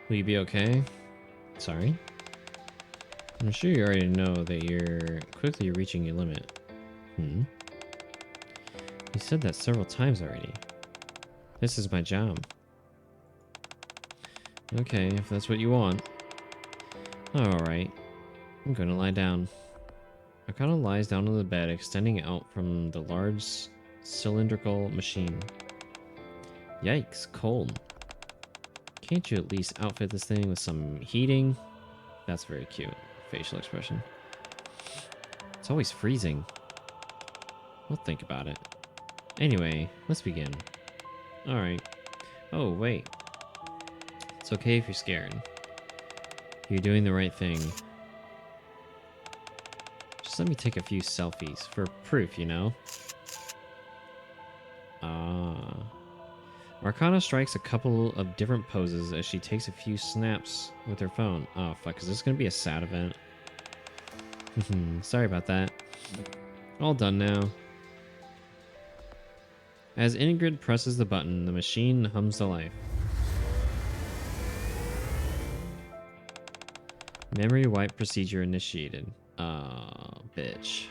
Will you be okay? Sorry? I'm sure you already know that you're quickly reaching your limit. Hmm? You said that several times already. This is my job. Okay, if that's what you want. Alright. I'm gonna lie down. Arcana lies down on the bed, extending out from the large cylindrical machine. Yikes, cold. Can't you at least outfit this thing with some heating? That's very cute. Facial expression. It's always freezing. We'll think about it. Anyway, let's begin. Alright. Oh, wait. It's okay if you're scared. You're doing the right thing. Just let me take a few selfies for proof, you know? Arcana strikes a couple of different poses as she takes a few snaps with her phone. Oh, fuck. Is this going to be a sad event? Sorry about that. All done now. As Ingrid presses the button, the machine hums to life. Memory wipe procedure initiated. Bitch.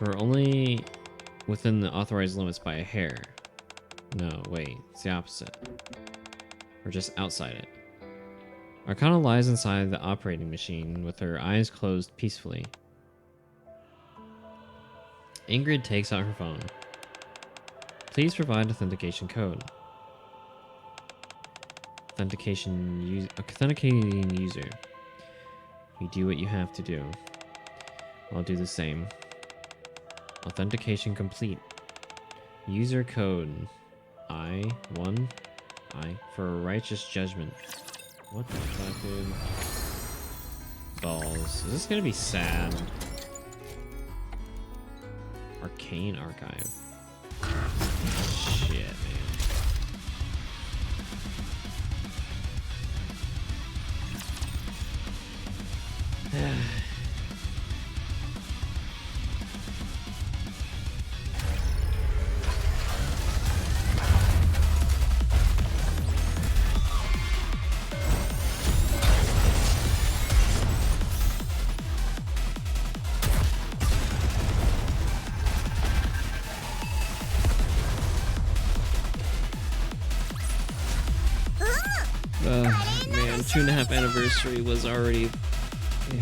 We're only within the authorized limits by a hair. No, wait. It's the opposite. We're just outside it. Arcana lies inside the operating machine with her eyes closed peacefully. Ingrid takes out her phone. Please provide authentication code. Authenticating user. You do what you have to do. I'll do the same. Authentication complete. User code I1 for a righteous judgment. What the fuck, dude? Balls. Is this gonna be sad? Arcane archive. Shit, man. Man, 2.5 anniversary was already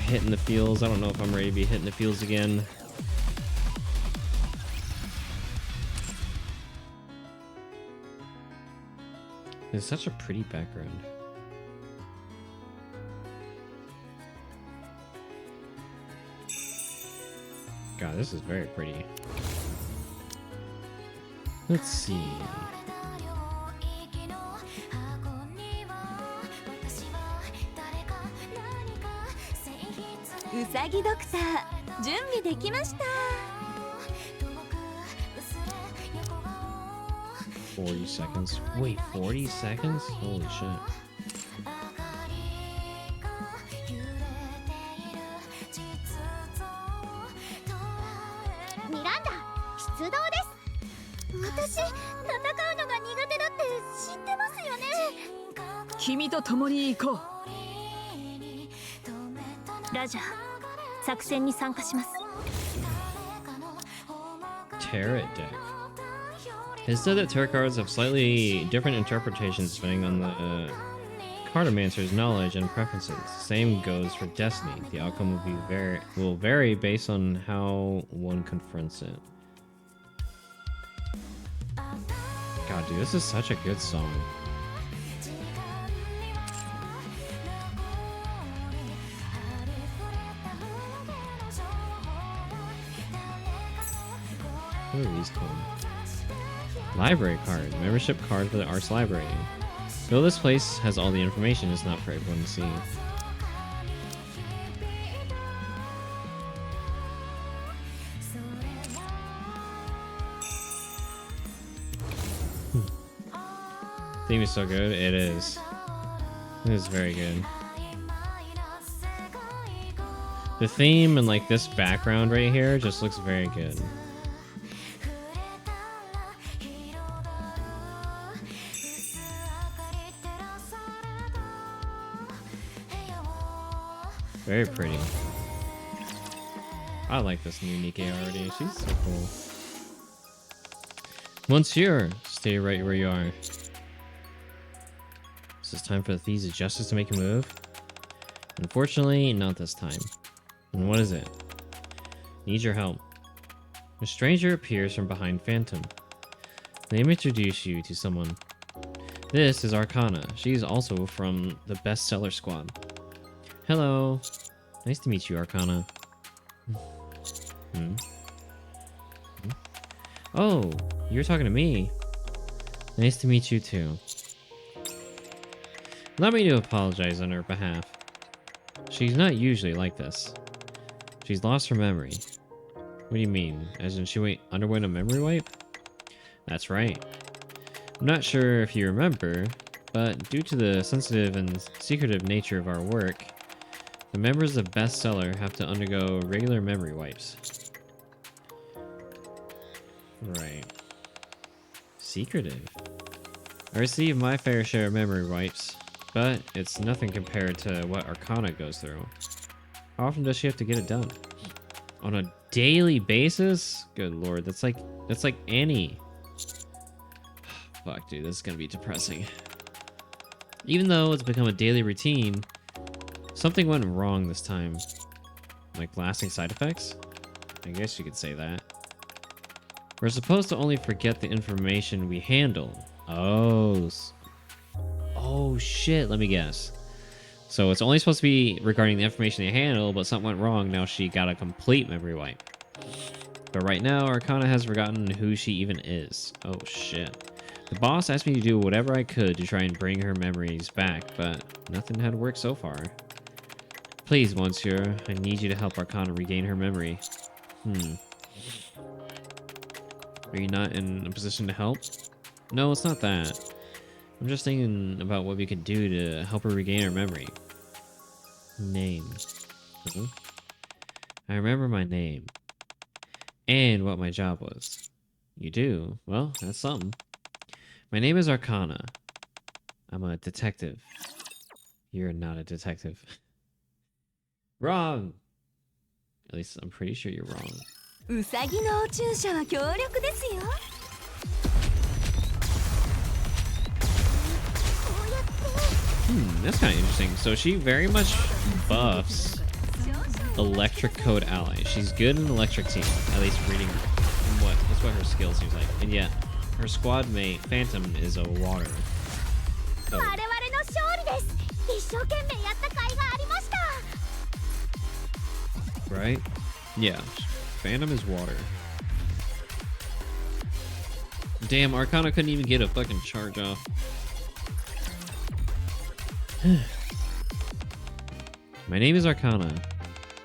hitting the feels. I don't know if I'm ready to be hitting the feels again. It's such a pretty background. God, this is very pretty. Let's see. Usagi Doctor, 準備できました。40 seconds. Wait, 40 seconds? Holy shit. Miranda, 出動です。私、戦うのが苦手だって知ってますよね。君と共に行こう。ラジャー、作戦に参加します。Tarot deck. It's said that tarot cards have slightly different interpretations depending on the cartomancer's knowledge and preferences. Same goes for destiny. The outcome will vary based on how one confronts it. God, dude, this is such a good song. What are these called? Library card. Membership card for the Arts Library. Though this place has all the information, it's not for everyone to see. Theme is so good. It is. It is very good. The theme and like this background right here just looks very good. Very pretty. I like this new Nikke already. She's so cool. Monsieur, stay right where you are. Is this time for the Thieves of Justice to make a move? Unfortunately, not this time. And what is it? Need your help. A stranger appears from behind Phantom. Let me introduce you to someone. This is Arcana. She's also from the bestseller squad. Hello. Nice to meet you, Arcana. Oh, you're talking to me. Nice to meet you too. Allow me to apologize on her behalf. She's not usually like this. She's lost her memory. What do you mean? As in she underwent a memory wipe? That's right. I'm not sure if you remember, but due to the sensitive and secretive nature of our work, the members of Bestseller have to undergo regular memory wipes. Right. Secretive. I receive my fair share of memory wipes, but it's nothing compared to what Arcana goes through. How often does she have to get it done? On a daily basis? Good lord, that's like Annie. Fuck, dude, this is gonna be depressing. Even though it's become a daily routine, something went wrong this time. Like lasting side effects? I guess you could say that. We're supposed to only forget the information we handle. Oh shit, let me guess. So it's only supposed to be regarding the information they handle, but something went wrong, now she got a complete memory wipe. But right now, Arcana has forgotten who she even is. Oh shit. The boss asked me to do whatever I could to try and bring her memories back, but nothing had worked so far. Please, Monsieur, I need you to help Arcana regain her memory. Are you not in a position to help? No, it's not that. I'm just thinking about what we could do to help her regain her memory. Name. I remember my name. And what my job was. You do? Well, that's something. My name is Arcana. I'm a detective. You're not a detective. Wrong! At least I'm pretty sure you're wrong. ウサギの注射は強力ですよ。That's kind of interesting. So she very much buffs Electric Code Ally. She's good in Electric Team, at least reading that's what her skill seems like. And yet, her squad mate Phantom is a water. Oh. Right? Yeah. Phantom is water. Damn, Arcana couldn't even get a fucking charge off. My name is Arcana.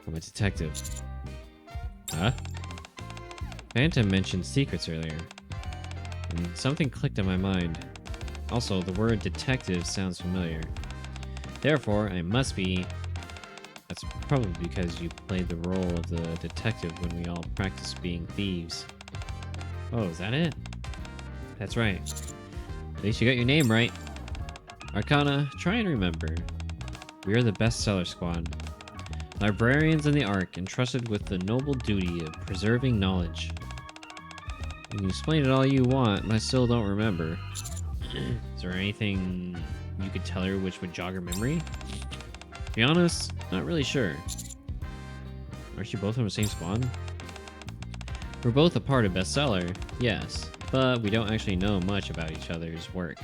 I'm a detective. Huh? Phantom mentioned secrets earlier. And something clicked in my mind. Also, the word detective sounds familiar. Therefore, I must be... That's probably because you played the role of the detective when we all practiced being thieves. Oh, is that it? That's right. At least you got your name right. Arcana, try and remember. We are the bestseller squad. Librarians in the Ark, entrusted with the noble duty of preserving knowledge. You can explain it all you want, but I still don't remember. Is there anything you could tell her which would jog her memory? To be honest, not really sure. Aren't you both from the same squad? We're both a part of Bestseller, yes, but we don't actually know much about each other's work.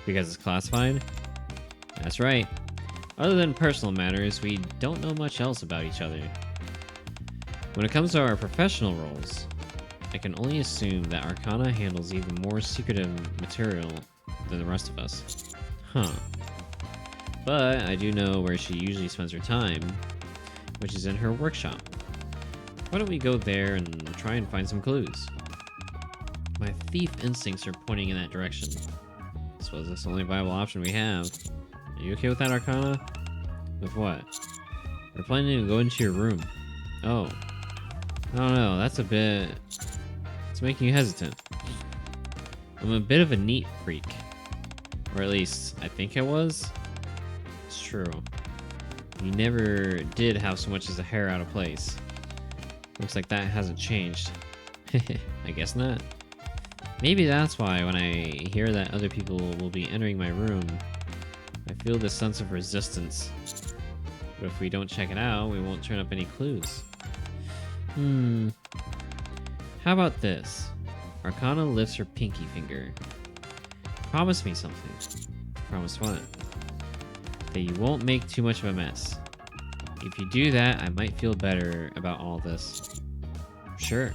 Because it's classified? That's right. Other than personal matters, we don't know much else about each other. When it comes to our professional roles, I can only assume that Arcana handles even more secretive material than the rest of us. Huh. But I do know where she usually spends her time, which is in her workshop. Why don't we go there and try and find some clues? My thief instincts are pointing in that direction. I suppose that's the only viable option we have. Are you okay with that, Arcana? With what? We're planning to go into your room. Oh. I don't know, that's a bit... It's making you hesitant. I'm a bit of a neat freak. Or at least, I think I was. It's true. You never did have so much as a hair out of place. Looks like that hasn't changed. I guess not. Maybe that's why when I hear that other people will be entering my room, I feel this sense of resistance. But if we don't check it out, we won't turn up any clues. How about this? Arcana lifts her pinky finger. Promise me something. Promise what? That you won't make too much of a mess. If you do that, I might feel better about all this. Sure.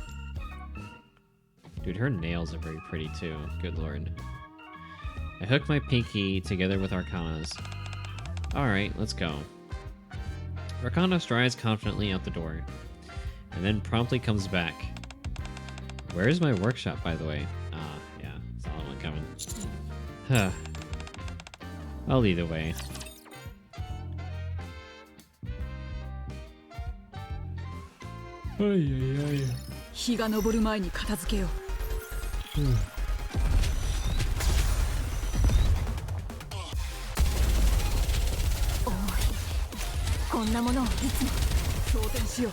Dude, her nails are very pretty too. Good lord. I hook my pinky together with Arcana's. Alright, let's go. Arcana strides confidently out the door, and then promptly comes back. Where's my workshop, by the way? Ah, yeah, saw that one coming. Huh. I'll lead the way. 日が昇る前に片付けよう。重い。こんなものをいつも装填しよう。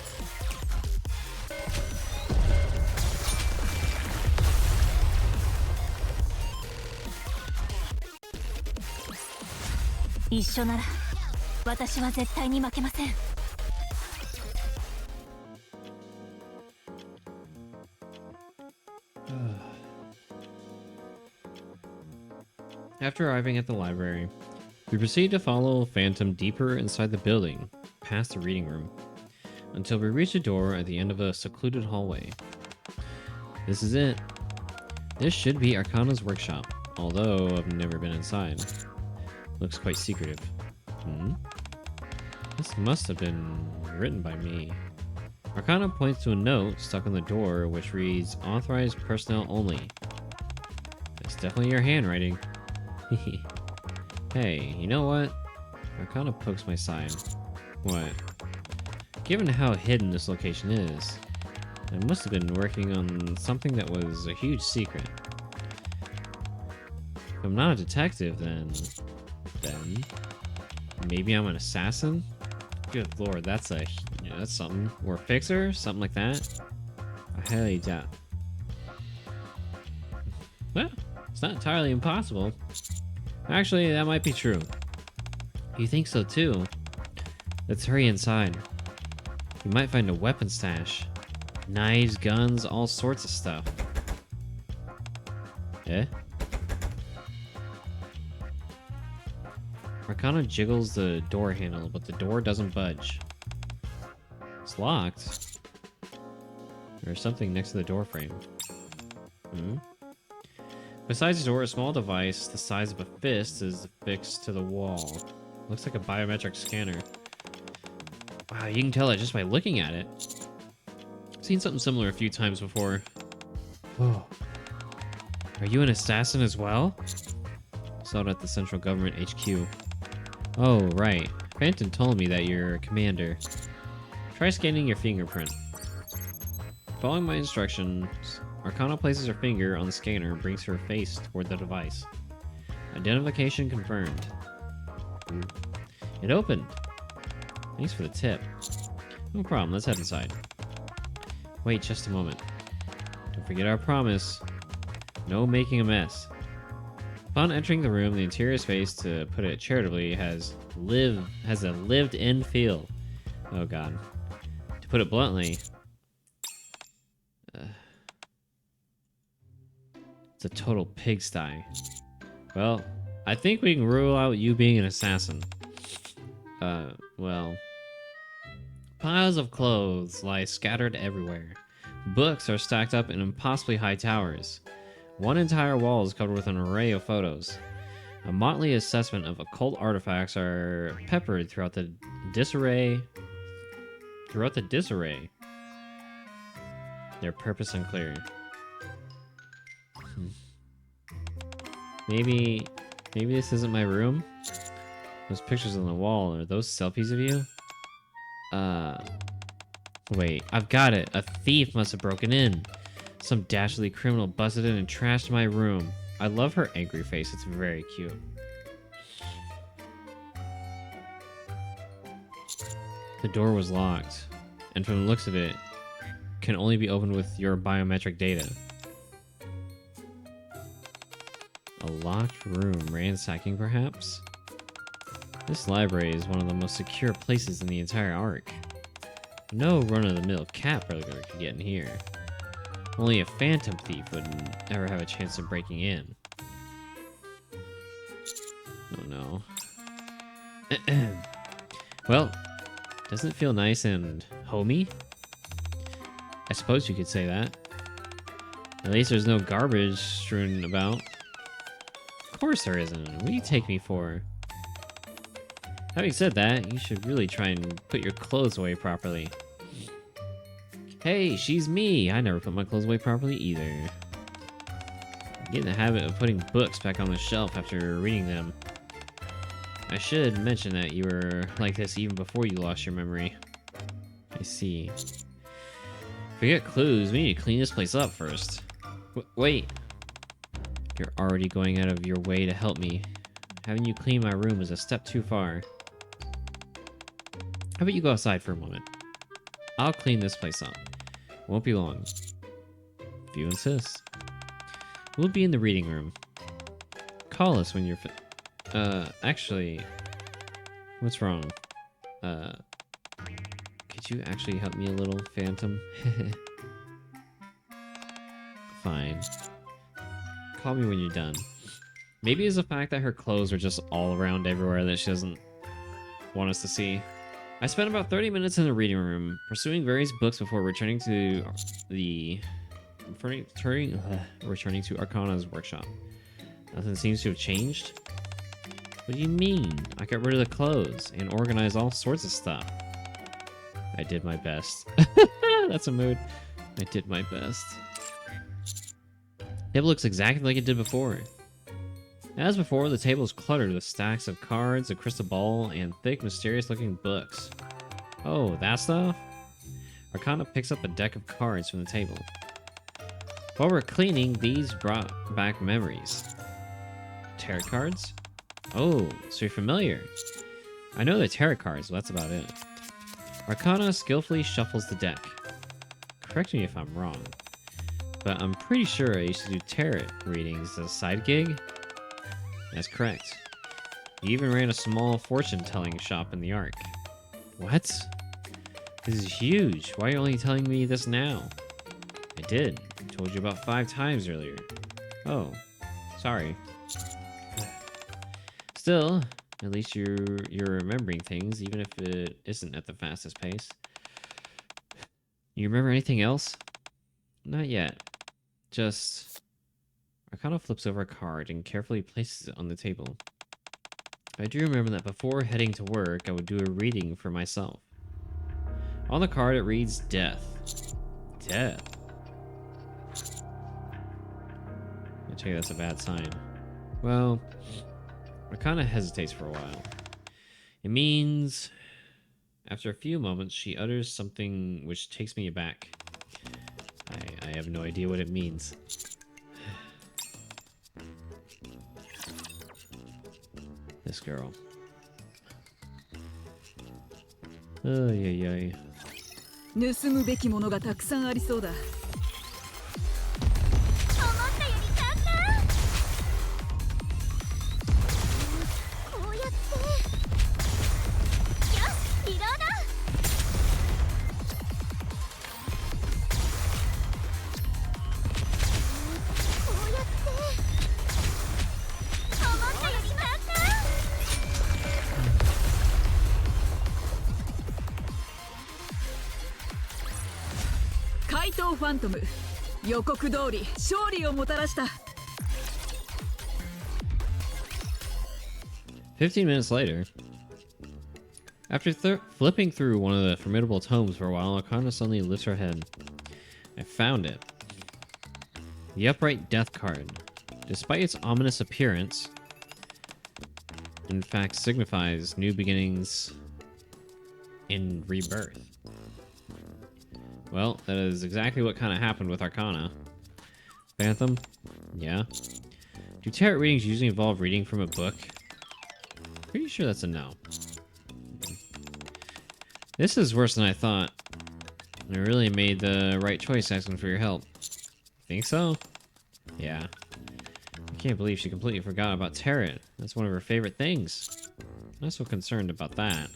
一緒なら私は絶対に負けません。After arriving at the library, we proceed to follow Phantom deeper inside the building, past the reading room, until we reach a door at the end of a secluded hallway. This is it. This should be Arcana's workshop, although I've never been inside. Looks quite secretive. This must have been written by me. Arcana points to a note stuck on the door which reads, "Authorized personnel only." It's definitely your handwriting. Hey, you know what? Arcana pokes my side. What? Given how hidden this location is, I must have been working on something that was a huge secret. If I'm not a detective, then maybe I'm an assassin? Good lord, that's something. Or a fixer? Something like that? I highly doubt. Well, it's not entirely impossible. Actually, that might be true. You think so too? Let's hurry inside. We might find a weapon stash. Knives, guns, all sorts of stuff. Eh? Arcana jiggles the door handle, but the door doesn't budge. It's locked. There's something next to the door frame. Besides the door, a small device the size of a fist is affixed to the wall. Looks like a biometric scanner. Wow, you can tell that just by looking at it. I've seen something similar a few times before. Whoa. Are you an assassin as well? Saw it at the Central Government HQ. Oh, right. Phantom told me that you're a commander. Try scanning your fingerprint. Following my instructions, Arcana places her finger on the scanner and brings her face toward the device. Identification confirmed. Ooh. It opened. Thanks for the tip. No problem, let's head inside. Wait just a moment. Don't forget our promise. No making a mess. Upon entering the room, the interior space, to put it charitably, has a lived-in feel. Oh god. To put it bluntly, it's a total pigsty. Well, I think we can rule out you being an assassin. Well, piles of clothes lie scattered everywhere. Books are stacked up in impossibly high towers. One entire wall is covered with an array of photos. A motley assessment of occult artifacts are peppered throughout the disarray. Their purpose unclear. Maybe this isn't my room? Those pictures on the wall, are those selfies of you? Wait, I've got it. A thief must have broken in. Some dastardly criminal busted in and trashed my room. I love her angry face, it's very cute. The door was locked, and from the looks of it, can only be opened with your biometric data. A locked room, ransacking perhaps? This library is one of the most secure places in the entire Ark. No run-of-the-mill cat burglar could get in here. Only a phantom thief would ever have a chance of breaking in. Oh no. Well, doesn't it feel nice and homey? I suppose you could say that. At least there's no garbage strewn about. Of course there isn't. What do you take me for? Having said that, you should really try and put your clothes away properly. Hey, she's me! I never put my clothes away properly either. Get in the habit of putting books back on the shelf after reading them. I should mention that you were like this even before you lost your memory. I see. If we get clues, we need to clean this place up first. Wait! You're already going out of your way to help me. Having you clean my room is a step too far. How about you go outside for a moment? I'll clean this place up. Won't be long. If you insist. We'll be in the reading room. Call us when you're actually... What's wrong? Could you actually help me a little, Phantom? Fine. Call me when you're done. Maybe it's the fact that her clothes are just all around everywhere that she doesn't want us to see. I spent about 30 minutes in the reading room, pursuing various books before returning to Arcana's workshop. Nothing seems to have changed. What do you mean? I got rid of the clothes and organized all sorts of stuff. I did my best. That's a mood. I did my best. Table looks exactly like it did before. As before, the table is cluttered with stacks of cards, a crystal ball, and thick, mysterious-looking books. Oh, that stuff? Arcana picks up a deck of cards from the table. While we're cleaning, these brought back memories. Tarot cards? Oh, so you're familiar. I know the tarot cards, but that's about it. Arcana skillfully shuffles the deck. Correct me if I'm wrong, but I'm pretty sure I used to do tarot readings as a side gig. That's correct. You even ran a small fortune-telling shop in the Ark. What? This is huge. Why are you only telling me this now? I did. I told you about 5 times earlier. Oh, sorry. Still, at least you're remembering things, even if it isn't at the fastest pace. You remember anything else? Not yet. Just... Arcana flips over a card and carefully places it on the table. I do remember that before heading to work, I would do a reading for myself. On the card, it reads death. Death? I tell you that's a bad sign. Well, Arcana hesitates for a while. It means... After a few moments, she utters something which takes me aback. I have no idea what it means. This girl. Ay, ay, ay. 盗むべきものがたくさんありそうだ。思ったより簡単。こうやって。よし、リロード。こうやって。思ったより簡単。怪盗ファントム、予告通り勝利をもたらした。15 minutes later, after flipping through one of the formidable tomes for a while, Arcana suddenly lifts her head. I found it. The upright death card. Despite its ominous appearance, in fact signifies new beginnings in rebirth. Well, that is exactly what kind of happened with Arcana. Phantom? Yeah. Do tarot readings usually involve reading from a book? Pretty sure that's a no. This is worse than I thought. I really made the right choice asking for your help. Think so? Yeah. I can't believe she completely forgot about Tarot. That's one of her favorite things. I'm not so concerned about that.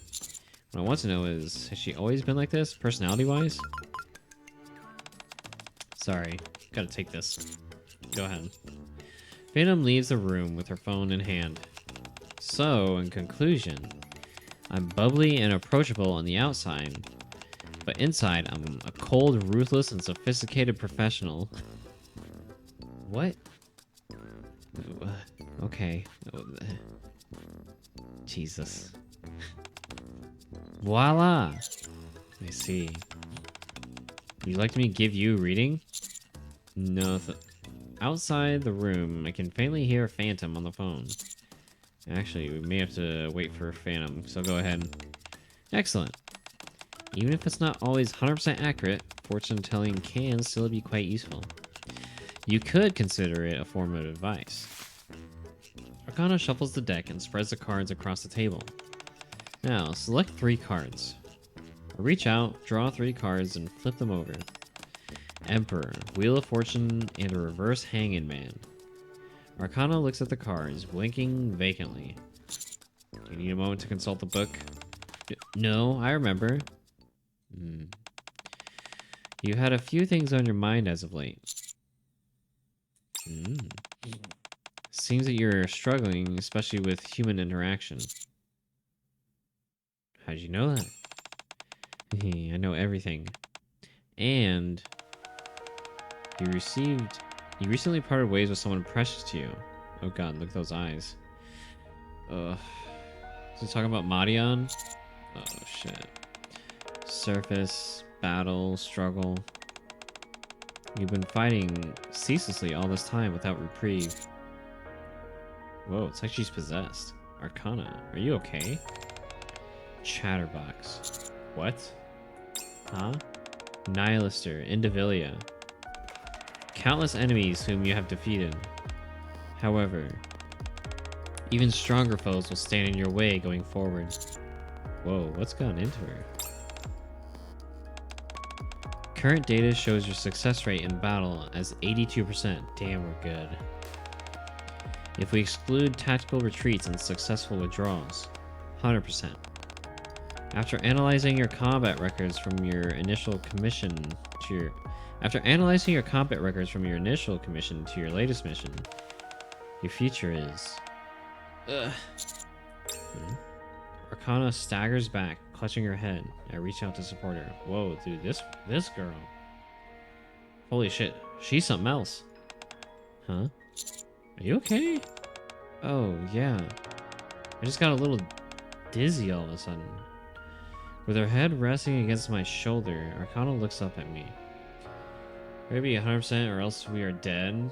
What I want to know is, has she always been like this, personality-wise? Sorry. Gotta take this. Go ahead. Phantom leaves the room with her phone in hand. So, in conclusion, I'm bubbly and approachable on the outside, but inside I'm a cold, ruthless, and sophisticated professional. What? Okay. Jesus. Voila! I see. Would you like me to give you a reading? No. Outside the room, I can faintly hear a Phantom on the phone. Actually, we may have to wait for a Phantom, so go ahead. Excellent. Even if it's not always 100% accurate, fortune telling can still be quite useful. You could consider it a form of advice. Arcana shuffles the deck and spreads the cards across the table. Now, select 3 cards. Reach out, draw 3 cards, and flip them over. Emperor, Wheel of Fortune, and a reverse Hanging Man. Arcana looks at the cards, blinking vacantly. Do you need a moment to consult the book? No, I remember. You had a few things on your mind as of late. Seems that you're struggling, especially with human interaction. How'd you know that? I know everything. And you recently parted ways with someone precious to you. Oh god, look at those eyes. Ugh. Is he talking about Madian? Oh shit. Surface, battle, struggle. You've been fighting ceaselessly all this time without reprieve. Whoa, it's like she's possessed. Arcana, are you okay? Chatterbox. What? Huh? Nihilister, Indivilia. Countless enemies whom you have defeated. However, even stronger foes will stand in your way going forward. Whoa, what's gone into her? Current data shows your success rate in battle as 82%. Damn, we're good. If we exclude tactical retreats and successful withdrawals, 100%. After analyzing your combat records from your initial commission to your latest mission, your future is. Arcana staggers back, clutching her head. I reach out to support her. Whoa, dude, this girl. Holy shit, she's something else. Huh? Are you okay? Oh, yeah. I just got a little dizzy all of a sudden. With her head resting against my shoulder, Arcana looks up at me. Maybe 100% or else we are dead.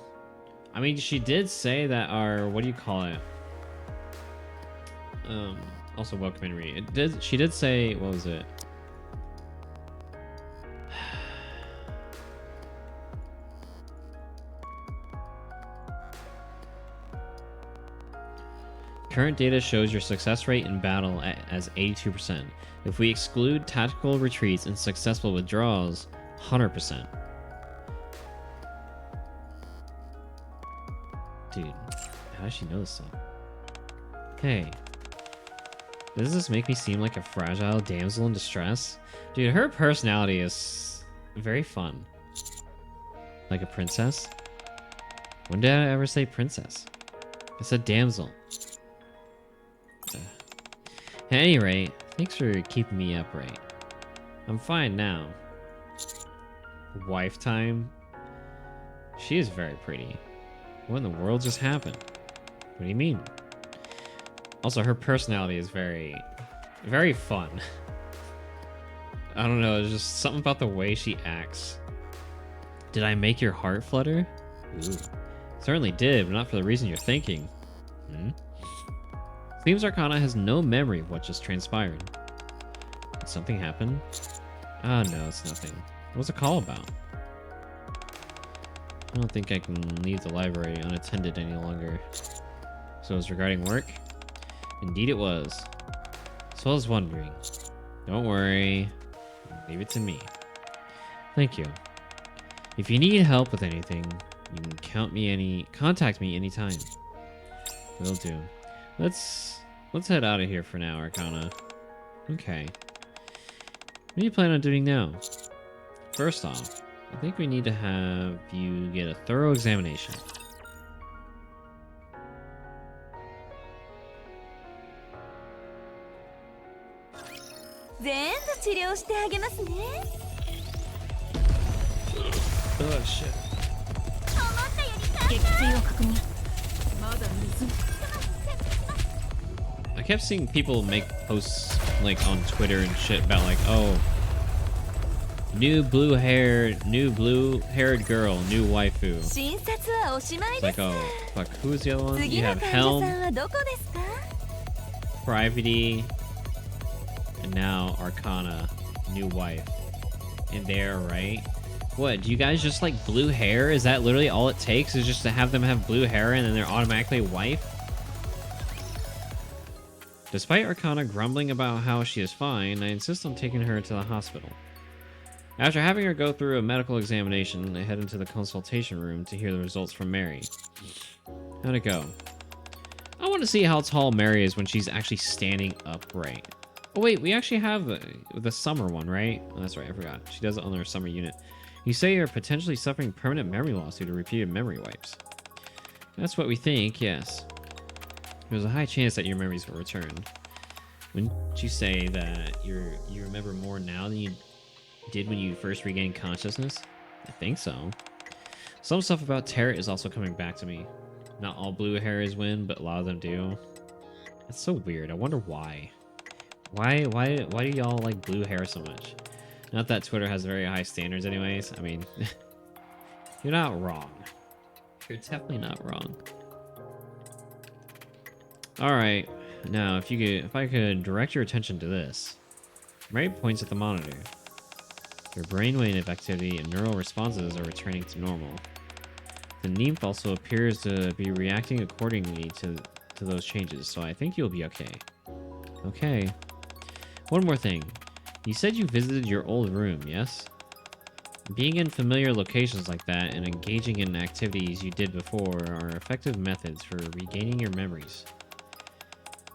I mean, she did say that our, what do you call it? Also welcome and read. She did say, what was it? Current data shows your success rate in battle as 82%. If we exclude tactical retreats and successful withdrawals, 100%. Dude, how does she know this stuff? Hey. Does this make me seem like a fragile damsel in distress? Dude, her personality is very fun. Like a princess? When did I ever say princess? I said damsel. At any rate, thanks for keeping me upright. I'm fine now. Wife time? She is very pretty. What in the world just happened? What do you mean? Also, her personality is very, very fun. I don't know, there's just something about the way she acts. Did I make your heart flutter? Ooh. Certainly did, but not for the reason you're thinking. Seems Arcana has no memory of what just transpired. Did something happen? Ah, no, it's nothing. What was the call about? I don't think I can leave the library unattended any longer. So it was regarding work? Indeed it was. So I was wondering, Don't worry. Leave it to me. Thank you. If you need help with anything, you can contact me anytime. Will do. Let's head out of here for now, Arcana. Okay. What do you plan on doing now? First off, I think we need to have you get a thorough examination. Oh shit. I kept seeing people make posts like on Twitter and shit about like, oh, new blue-haired girl, new waifu. It's like, oh, fuck, who is the other one? You have Helm, Privity, and now Arcana, new wife. And there, right? What, do you guys just like blue hair? Is that literally all it takes, is just to have them have blue hair and then they're automatically a wife? Despite Arcana grumbling about how she is fine, I insist on taking her to the hospital. After having her go through a medical examination, I head into the consultation room to hear the results from Mary. How'd it go? I want to see how tall Mary is when she's actually standing upright. Oh wait, we actually have the summer one, right? Oh, that's right, I forgot. She does it on her summer unit. You say you're potentially suffering permanent memory loss due to repeated memory wipes. That's what we think, yes. There's a high chance that your memories will return. Wouldn't you say that you remember more now than you did when you first regained consciousness? I think so. Some stuff about Terra is also coming back to me. Not all blue hairs win, but a lot of them do. That's so weird. I wonder why. Why do y'all like blue hair so much? Not that Twitter has very high standards anyways. I mean, you're not wrong. You're definitely not wrong. Alright, now if I could direct your attention to this. Mary points at the monitor. Your brainwave activity and neural responses are returning to normal. The nymph also appears to be reacting accordingly to those changes, so I think you'll be okay. Okay. One more thing. You said you visited your old room, yes? Being in familiar locations like that and engaging in activities you did before are effective methods for regaining your memories.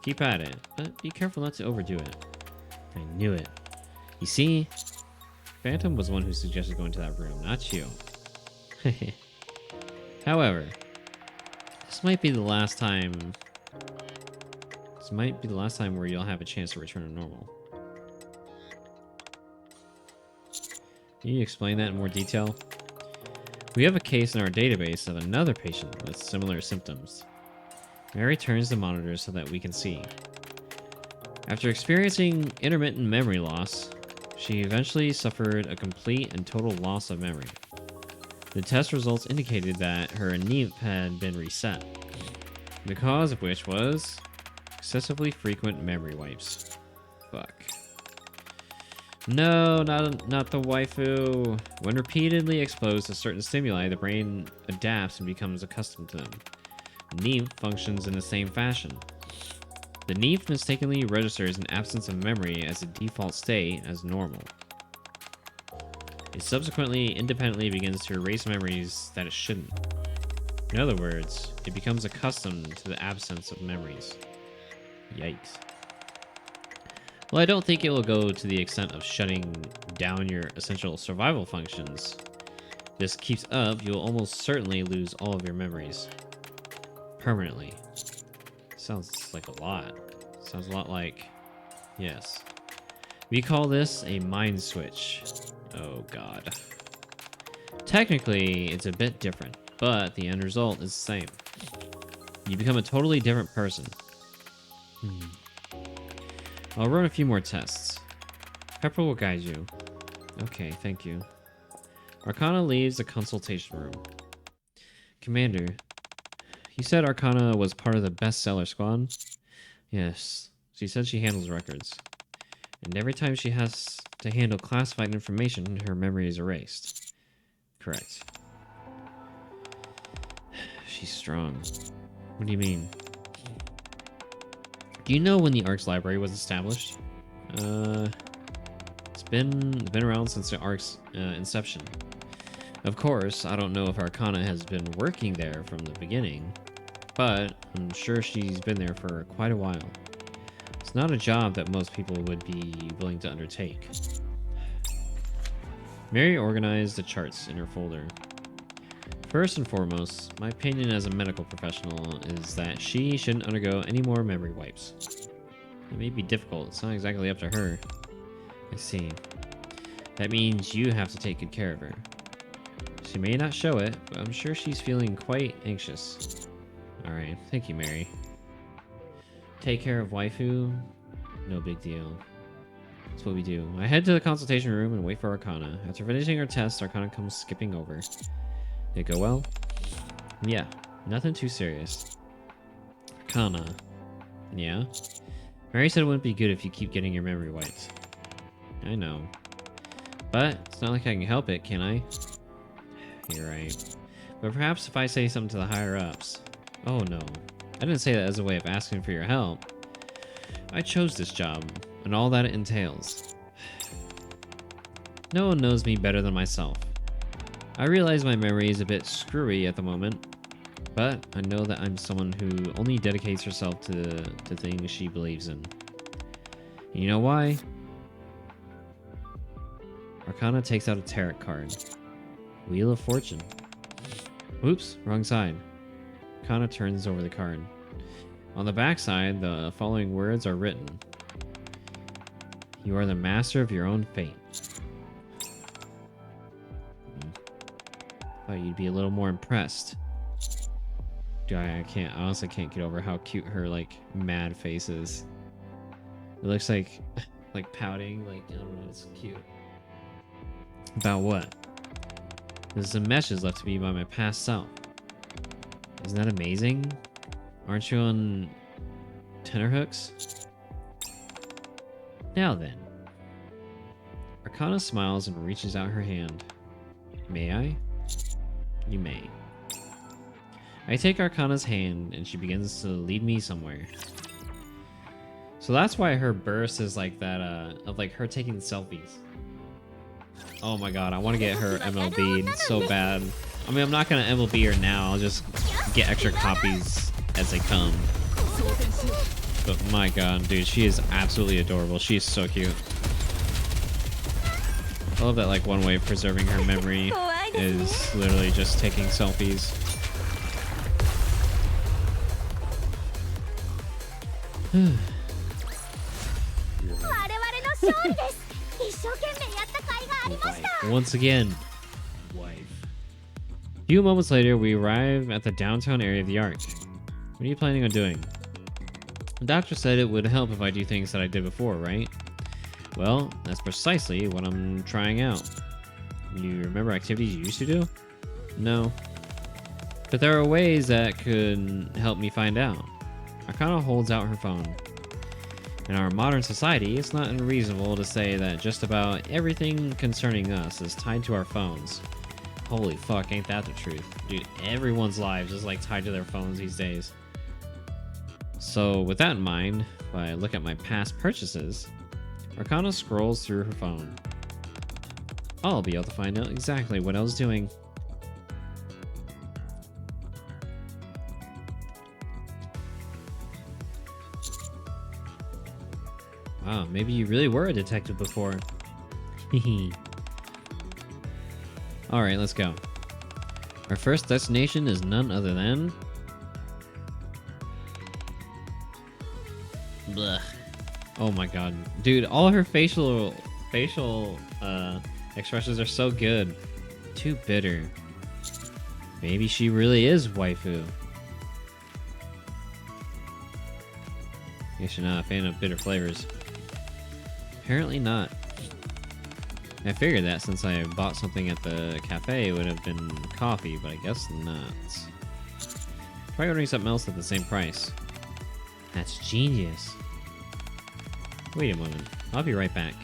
Keep at it, but be careful not to overdo it. I knew it. You see, Phantom was the one who suggested going to that room, not you. However, this might be the last time where you'll have a chance to return to normal. Can you explain that in more detail? We have a case in our database of another patient with similar symptoms. Mary turns the monitor so that we can see. After experiencing intermittent memory loss, she eventually suffered a complete and total loss of memory. The test results indicated that her nymph had been reset, the cause of which was excessively frequent memory wipes. Fuck. No, not the waifu. When repeatedly exposed to certain stimuli, the brain adapts and becomes accustomed to them. Nymph functions in the same fashion. The nymph mistakenly registers an absence of memory as a default state as normal. It subsequently independently begins to erase memories that it shouldn't. In other words, it becomes accustomed to the absence of memories. Yikes. Well, I don't think it will go to the extent of shutting down your essential survival functions. If this keeps up, you'll almost certainly lose all of your memories. Permanently. Sounds like a lot. Sounds a lot like... Yes. We call this a mind switch. Oh god. Technically, it's a bit different, but the end result is the same. You become a totally different person. I'll run a few more tests. Pepper will guide you. Okay, thank you. Arcana leaves the consultation room. Commander, you said Arcana was part of the bestseller squad? Yes, she said she handles records. And every time she has to handle classified information, her memory is erased. Correct. She's strong. What do you mean? Do you know when the Ark's library was established? been around since the arc's inception. Of course, I don't know if Arcana has been working there from the beginning, but I'm sure she's been there for quite a while. It's not a job that most people would be willing to undertake. Mary organized the charts in her folder. First and foremost, my opinion as a medical professional is that she shouldn't undergo any more memory wipes. It may be difficult, it's not exactly up to her. I see. That means you have to take good care of her. She may not show it, but I'm sure she's feeling quite anxious. Alright, thank you, Mary. Take care of waifu? No big deal. That's what we do. I head to the consultation room and wait for Arcana. After finishing her test, Arcana comes skipping over. Did it go well? Yeah, nothing too serious. Arcana. Yeah? Mary said it wouldn't be good if you keep getting your memory wiped. I know. But it's not like I can help it, can I? You're right. But perhaps if I say something to the higher-ups... Oh no. I didn't say that as a way of asking for your help. I chose this job, and all that it entails. No one knows me better than myself. I realize my memory is a bit screwy at the moment, but I know that I'm someone who only dedicates herself to things she believes in. And you know why? Arcana takes out a tarot card. Wheel of Fortune. Oops, wrong side. Arcana turns over the card. On the back side, the following words are written. You are the master of your own fate. Thought you'd be a little more impressed. Dude, I honestly can't get over how cute her, like, mad face is. It looks like pouting, like, I don't know, it's cute. About what? There's some meshes left to me by my past self. Isn't that amazing? Aren't you on tenterhooks? Now then. Arcana smiles and reaches out her hand. May I? You may. I take Arcana's hand and she begins to lead me somewhere. So that's why her burst is like that, of like her taking selfies. Oh my god, I want to get her MLB'd so bad. I mean, I'm not going to MLB her now, I'll just get extra copies as they come. But my god, dude, she is absolutely adorable. She is so cute. I love that, like, one way of preserving her memory is literally just taking selfies. Once again, wife. A few moments later, we arrive at the downtown area of the Arc. What are you planning on doing? The doctor said it would help if I do things that I did before, right? Well, that's precisely what I'm trying out. You remember activities you used to do? No. But there are ways that could help me find out. Arcana holds out her phone. In our modern society, it's not unreasonable to say that just about everything concerning us is tied to our phones. Holy fuck, ain't that the truth. Dude, everyone's lives is like tied to their phones these days. So with that in mind, if I look at my past purchases, Arcana scrolls through her phone. I'll be able to find out exactly what I was doing. Wow, maybe you really were a detective before. Hehe. Alright, let's go. Our first destination is none other than... Blech. Oh my god. Dude, all her facial expressions are so good. Too bitter. Maybe she really is waifu. Guess you're not a fan of bitter flavors. Apparently not. I figured that since I bought something at the cafe, it would have been coffee, but I guess not. Try ordering something else at the same price. That's genius. Wait a moment. I'll be right back.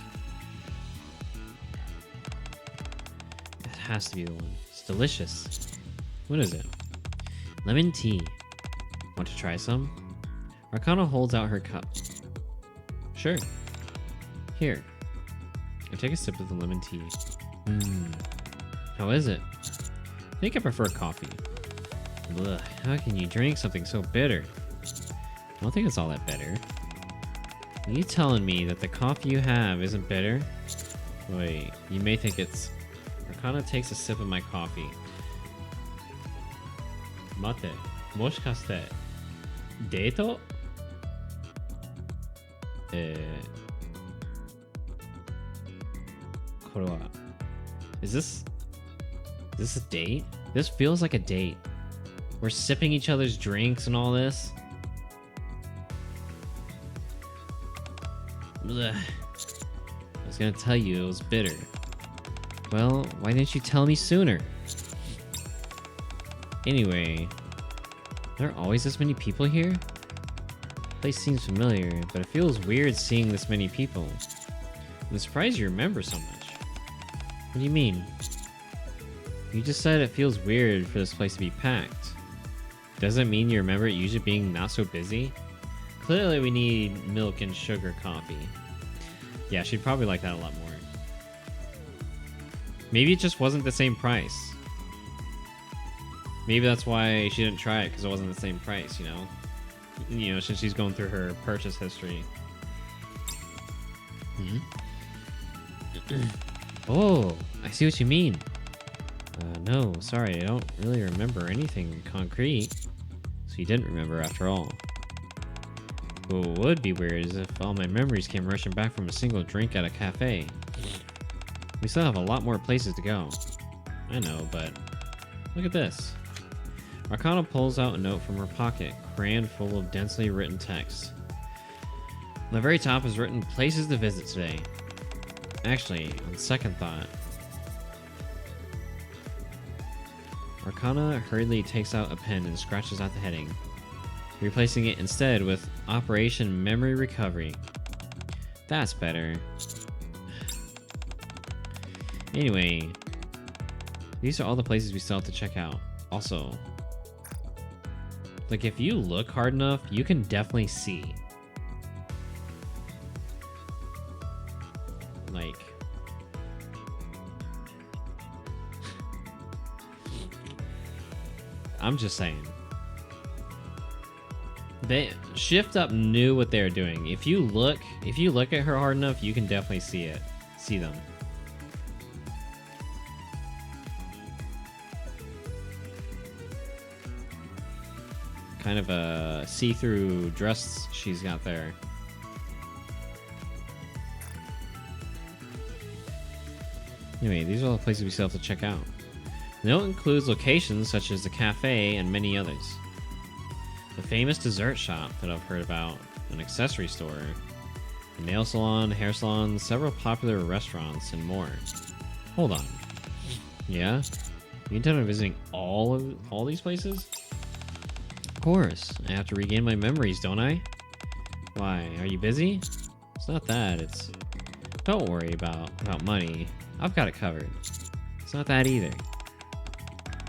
That has to be the one. It's delicious. What is it? Lemon tea. Want to try some? Arcana holds out her cup. Sure. Here. I take a sip of the lemon tea. How is it? I think I prefer coffee. Ugh, how can you drink something so bitter? I don't think it's all that bitter. Are you telling me that the coffee you have isn't bitter? Wait, you may think it's... Arcana takes a sip of my coffee. Mate, moshikaste, date? Is this a date? This feels like a date. We're sipping each other's drinks and all this. Ugh. I was gonna tell you it was bitter. Well, why didn't you tell me sooner? Anyway, are there always this many people here? The place seems familiar, but it feels weird seeing this many people. I'm surprised you remember so much. What do you mean? You just said it feels weird for this place to be packed. Does it mean you remember it usually being not so busy? Clearly we need milk and sugar coffee. Yeah, she'd probably like that a lot more. Maybe it just wasn't the same price. Maybe that's why she didn't try it, because it wasn't the same price, you know? You know, since she's going through her purchase history. Oh, I see what you mean. No, sorry, I don't really remember anything concrete. So you didn't remember after all. What would be weird is if all my memories came rushing back from a single drink at a cafe. We still have a lot more places to go. I know, but look at this. Arcana pulls out a note from her pocket, crammed full of densely written text. On the very top is written places to visit today. Actually, on second thought, Arcana hurriedly takes out a pen and scratches out the heading, replacing it instead with Operation Memory Recovery. That's better. Anyway, these are all the places we still have to check out. Also, like if you look hard enough, you can definitely see. Like, I'm just saying. Shift Up knew what they were doing. If you look at her hard enough, you can definitely see them. Kind of a see-through dress she's got there. Anyway, these are all the places we still have to check out. The note includes locations such as the cafe and many others. The famous dessert shop that I've heard about, an accessory store, a nail salon, hair salon, several popular restaurants, and more. Hold on. Yeah? You intend on visiting all these places? Of course. I have to regain my memories, don't I? Why? Are you busy? It's not that. It's... Don't worry about money. I've got it covered. It's not that either.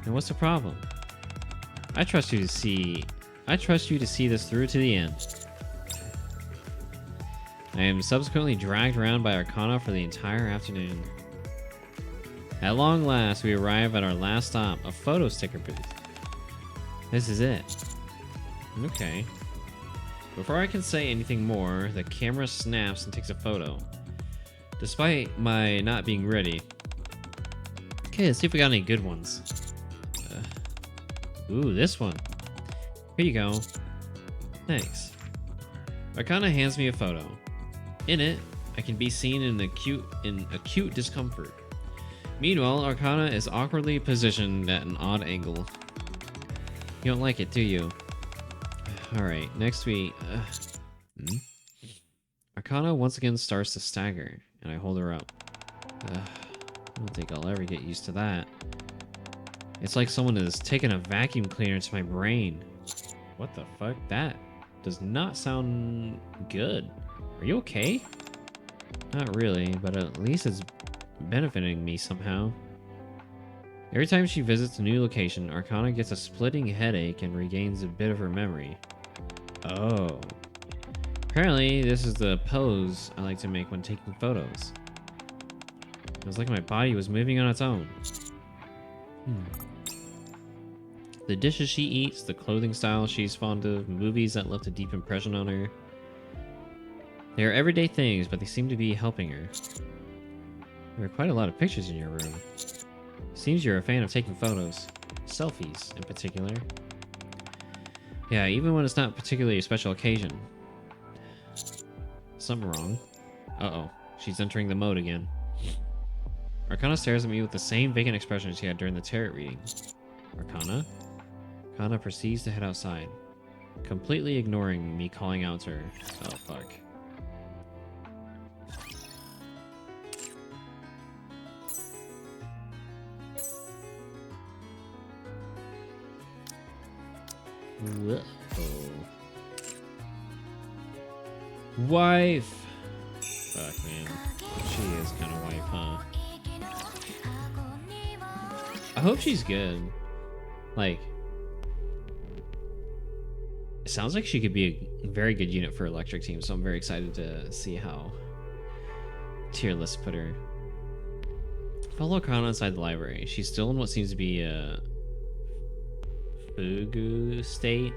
And what's the problem? I trust you to see this through to the end. I am subsequently dragged around by Arcana for the entire afternoon. At long last, we arrive at our last stop, a photo sticker booth. This is it. Okay. Before I can say anything more, the camera snaps and takes a photo. Despite my not being ready. Okay, let's see if we got any good ones. Ooh, this one. Here you go. Thanks. Arcana hands me a photo. In it, I can be seen in acute discomfort. Meanwhile, Arcana is awkwardly positioned at an odd angle. You don't like it, do you? Alright, next we... Arcana once again starts to stagger, and I hold her up. I don't think I'll ever get used to that. It's like someone has taken a vacuum cleaner to my brain. What the fuck? That does not sound good. Are you okay? Not really, but at least it's benefiting me somehow. Every time she visits a new location, Arcana gets a splitting headache and regains a bit of her memory. Oh. Apparently, this is the pose I like to make when taking photos. It was like my body was moving on its own. The dishes she eats, the clothing style she's fond of, movies that left a deep impression on her. They are everyday things, but they seem to be helping her. There are quite a lot of pictures in your room. Seems you're a fan of taking photos. Selfies, in particular. Yeah, even when it's not particularly a special occasion. Something wrong. Uh-oh. She's entering the mode again. Arcana stares at me with the same vacant expression she had during the tarot reading. Arcana? Arcana proceeds to head outside, completely ignoring me calling out to her. Oh, fuck. Whoa. Wife! Fuck, man. She is kind of wife, huh? I hope she's good. Like, it sounds like she could be a very good unit for electric team, so I'm very excited to see how tier list put her. Follow Kana inside the library. She's still in what seems to be a Fugu state.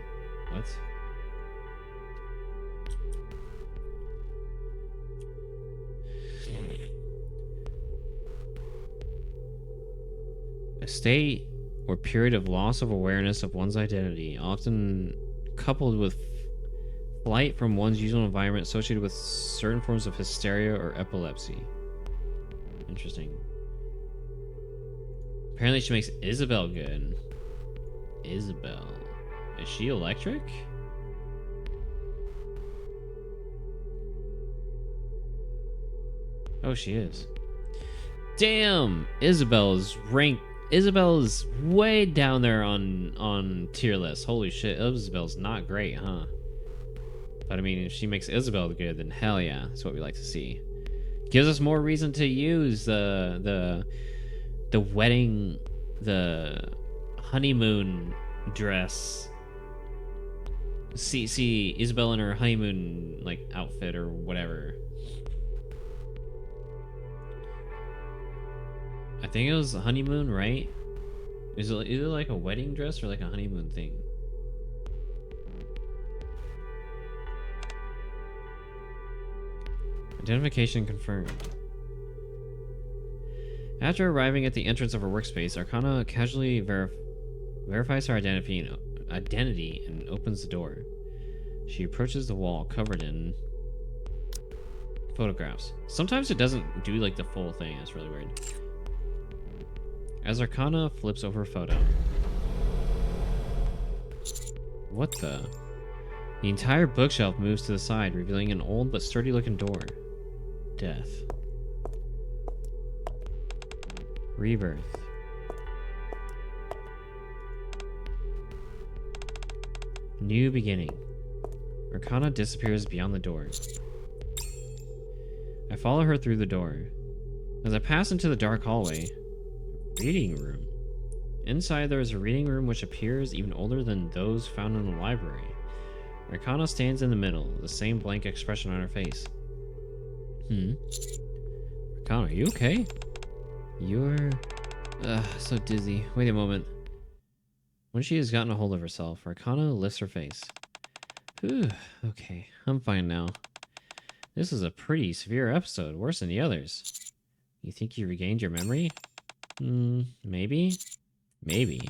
What? A state or period of loss of awareness of one's identity, often coupled with flight from one's usual environment, associated with certain forms of hysteria or epilepsy. Interesting. Apparently she makes Isabel good. Isabel. Is she electric? Oh, she is. Damn! Isabel's way down there on tier list. Holy shit, Isabel's not great, huh? But I mean, if she makes Isabel good, then hell yeah, that's what we like to see. Gives us more reason to use the wedding, the honeymoon dress. See Isabel in her honeymoon like outfit or whatever. I think it was a honeymoon, right? Is it either like a wedding dress or like a honeymoon thing? Identification confirmed. After arriving at the entrance of her workspace, Arcana casually verifies her identity and opens the door. She approaches the wall covered in photographs. Sometimes it doesn't do like the full thing. It's really weird. As Arcana flips over a photo. What the? The entire bookshelf moves to the side, revealing an old but sturdy looking door. Death. Rebirth. New beginning. Arcana disappears beyond the door. I follow her through the door. As I pass into the dark hallway, reading room. Inside there is a reading room which appears even older than those found in the library. Arcana stands in the middle, the same blank expression on her face. Arcana, are you okay? You're... so dizzy. Wait a moment. When she has gotten a hold of herself, Arcana lifts her face. Whew, okay, I'm fine now. This is a pretty severe episode, worse than the others. You think you regained your memory? Maybe? Maybe.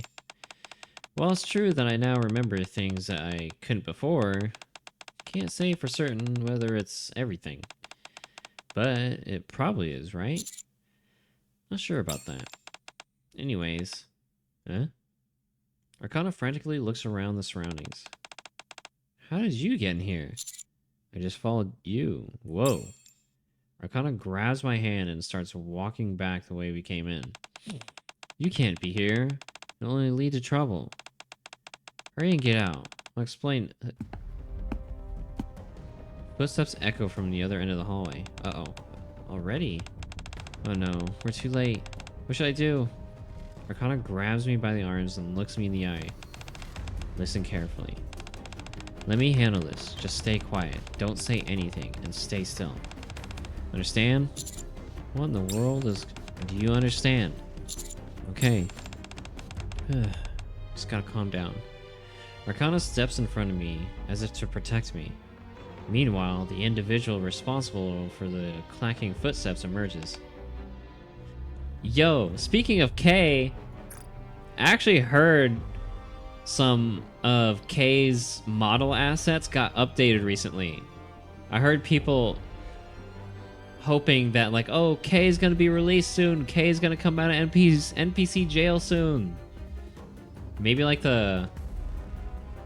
Well, it's true that I now remember things that I couldn't before. Can't say for certain whether it's everything. But it probably is, right? Not sure about that. Anyways. Huh? Arcana frantically looks around the surroundings. How did you get in here? I just followed you. Whoa. Arcana grabs my hand and starts walking back the way we came in. You can't be here. It'll only lead to trouble. Hurry and get out. I'll explain. Footsteps echo from the other end of the hallway. Uh-oh. Already? Oh no, we're too late. What should I do? Arcana grabs me by the arms and looks me in the eye. Listen carefully. Let me handle this. Just stay quiet. Don't say anything and stay still. Understand? What in the world is Do you understand? Okay. Just gotta calm down. Arcana steps in front of me as if to protect me. Meanwhile, the individual responsible for the clacking footsteps emerges. Yo, speaking of Kay, I actually heard some of Kay's model assets got updated recently. I heard people hoping that like, oh, Kay's gonna be released soon. Kay's gonna come out of NPC jail soon. Maybe like the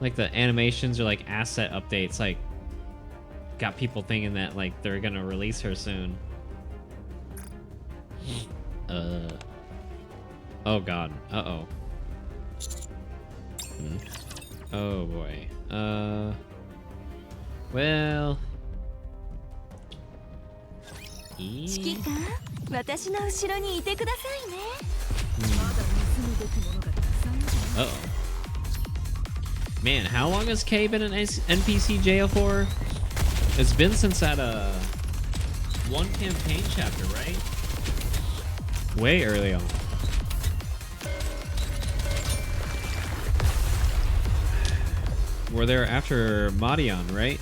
animations or like asset updates like got people thinking that like they're gonna release her soon. Oh god. Uh-oh. Oh boy. Well. 指揮官、私の後ろにいてくださいね。Uh-oh. Man, how long has Kay been in NPC jail for? It's been since that one campaign chapter, right? Way early on. We're there after Madian, right?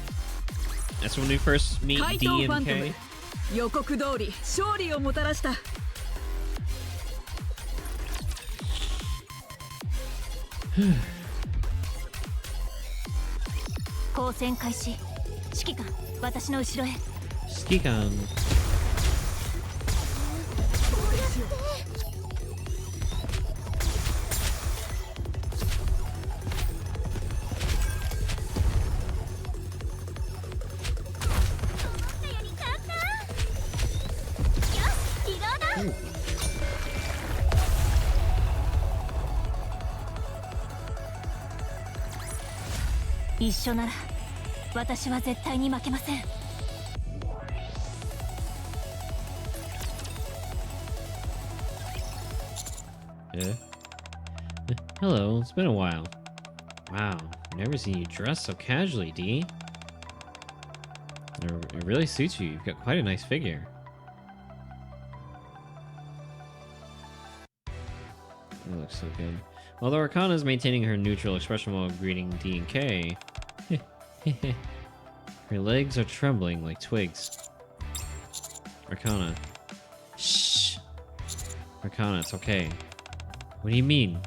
That's when we first meet D and K. 予告通り勝利をもたらした。交戦開始。指揮官、私の後ろへ。指揮官。一緒なら私は絶対に負けません。Hello, it's been a while. Wow, never seen you dressed so casually, D. It really suits you. You've got quite a nice figure. It looks so good. Although Arcana is maintaining her neutral expression while greeting D and K, her legs are trembling like twigs. Arcana. Shh! Arcana, it's okay. What do you mean?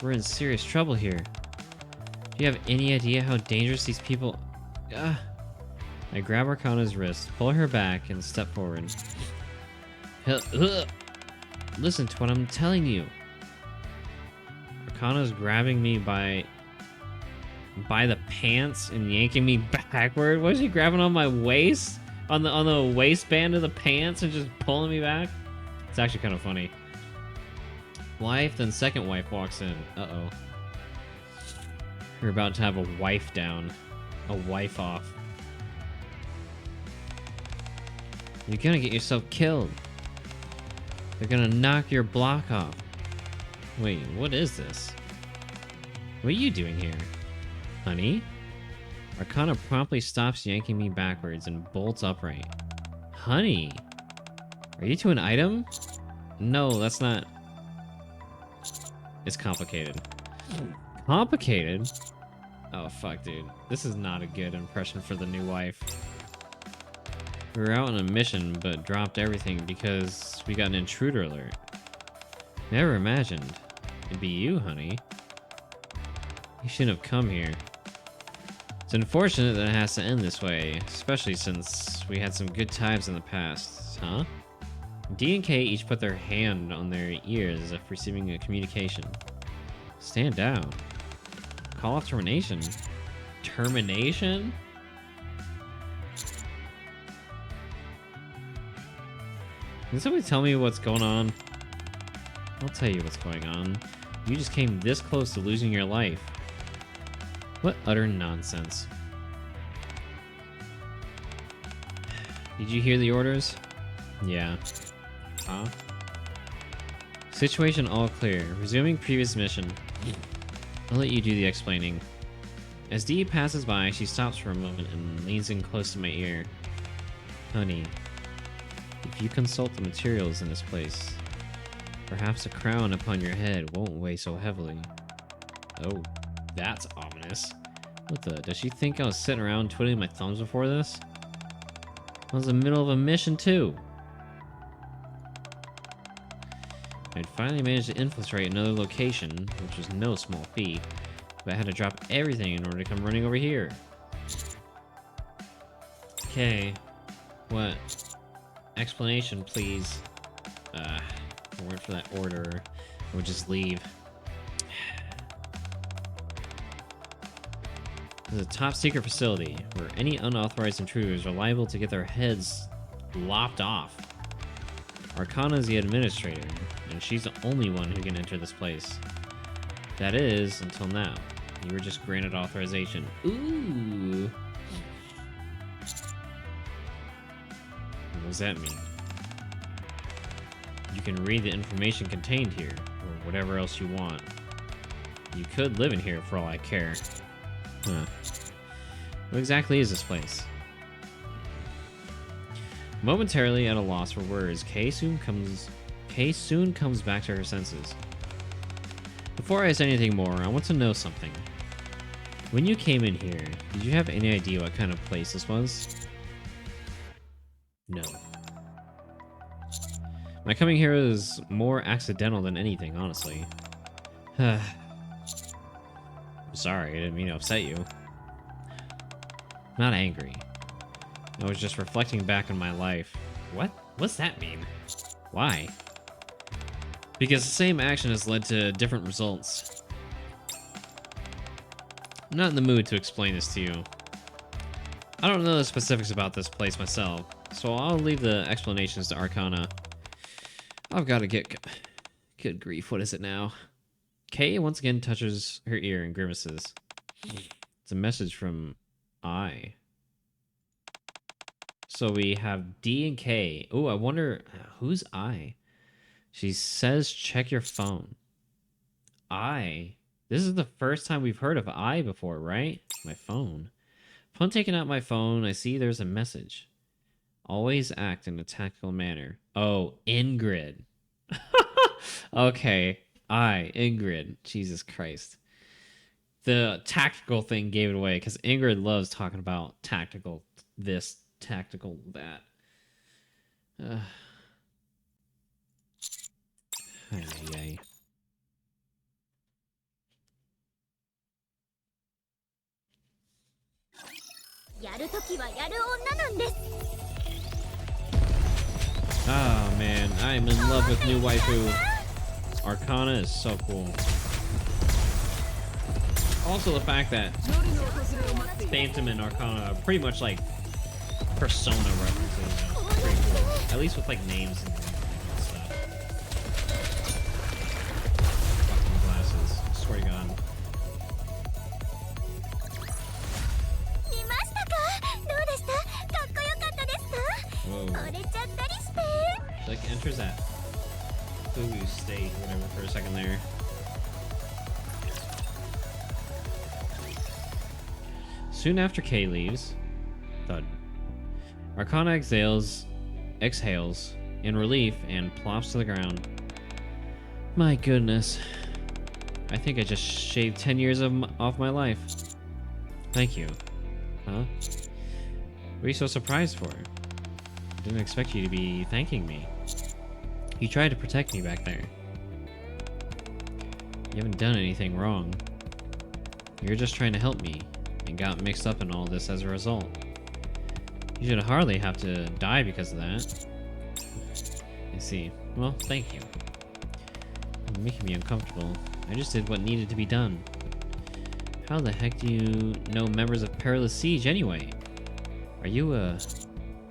We're in serious trouble here. Do you have any idea how dangerous these people... I grab Arcana's wrist, pull her back, and step forward. Listen to what I'm telling you. Arcana's grabbing me by the pants and yanking me backward. Was she grabbing on my waist? On the waistband of the pants and just pulling me back? It's actually kind of funny. Wife, then second wife walks in. Uh-oh. You're about to have a wife down. A wife off. You're gonna get yourself killed. They're gonna knock your block off. Wait, what is this? What are you doing here? Honey? Arcana promptly stops yanking me backwards and bolts upright. Honey? Are you to an item? No, that's not... It's complicated. Complicated? Oh, fuck, dude. This is not a good impression for the new wife. We were out on a mission, but dropped everything because we got an intruder alert. Never imagined it'd be you, honey. You shouldn't have come here. It's unfortunate that it has to end this way, especially since we had some good times in the past, huh? D and K each put their hand on their ears as if receiving a communication. Stand down. Call off termination. Termination? Can somebody tell me what's going on? I'll tell you what's going on. You just came this close to losing your life. What utter nonsense. Did you hear the orders? Yeah. Huh? Situation all clear. Resuming previous mission. I'll let you do the explaining. As Dee passes by, she stops for a moment and leans in close to my ear. Honey, If you consult the materials in this place, perhaps a crown upon your head won't weigh so heavily. Oh, that's ominous. What the? Does she think I was sitting around twiddling my thumbs before this? I was in the middle of a mission too. I'd finally managed to infiltrate another location, which was no small feat, but I had to drop everything in order to come running over here. Okay. What? Explanation, please. I went for that order. I would just leave. This is a top secret facility where any unauthorized intruders are liable to get their heads lopped off. Arcana is the administrator, and she's the only one who can enter this place. That is, until now. You were just granted authorization. Ooh! What does that mean? You can read the information contained here, or whatever else you want. You could live in here for all I care. Huh. What exactly is this place? Momentarily at a loss for words, Kay soon comes back to her senses. Before I say anything more, I want to know something. When you came in here, did you have any idea what kind of place this was? No. My coming here is more accidental than anything, honestly. I'm sorry, I didn't mean to upset you. Not angry. I was just reflecting back on my life. What? What's that mean? Why? Because the same action has led to different results. I'm not in the mood to explain this to you. I don't know the specifics about this place myself, so I'll leave the explanations to Arcana. I've got to get... Good grief, what is it now? Kay once again touches her ear and grimaces. It's a message from I. So we have D and K. Oh, I wonder who's I? She says check your phone. I. This is the first time we've heard of I before, right? My phone. Upon taking out my phone, I see there's a message. Always act in a tactical manner. Oh, Ingrid. Okay. I, Ingrid. Jesus Christ. The tactical thing gave it away because Ingrid loves talking about tactical this, tactical that. Ay, ay. やるときはやる女なんです。 Oh man, I'm in love with new waifu. Arcana is so cool. Also the fact that Phantom and Arcana are pretty much like Persona references. You know, pretty cool. At least with like names and stuff. Fucking glasses. I swear to God. 見ましたか？どうでした？かっこよかったですか？ Whoa. 惚れちゃったりして。 Like enters that Fugu state or whatever for a second there. Soon after Kay leaves, thud. Arcana exhales in relief and plops to the ground. My goodness. I think I just shaved 10 years off my life. Thank you. Huh? What are you so surprised for? I didn't expect you to be thanking me. You tried to protect me back there. You haven't done anything wrong. You're just trying to help me, and got mixed up in all this as a result. You should hardly have to die because of that. I see. Well, thank you. You're making me uncomfortable. I just did what needed to be done. How the heck do you know members of Perilous Siege anyway? Are you a...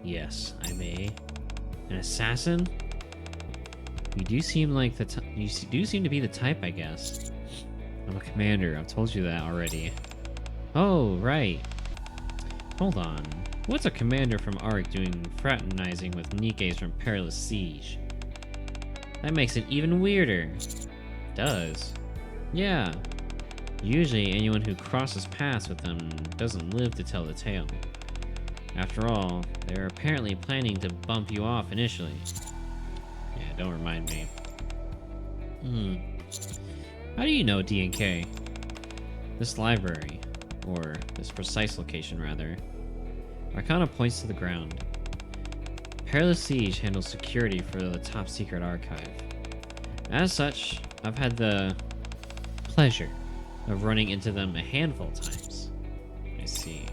Yes, I'm an assassin? You do seem like you do seem to be the type, I guess. I'm a commander. I've told you that already. Oh, right. Hold on. What's a commander from Arc doing fraternizing with Nikkes from Perilous Siege? That makes it even weirder. Does. Yeah. Usually anyone who crosses paths with them doesn't live to tell the tale. After all, they were apparently planning to bump you off initially. Yeah, don't remind me. How do you know D&K? This library, or this precise location rather, Arcana points to the ground. Perilous Siege handles security for the top secret archive. As such, I've had the pleasure of running into them a handful of times. I see.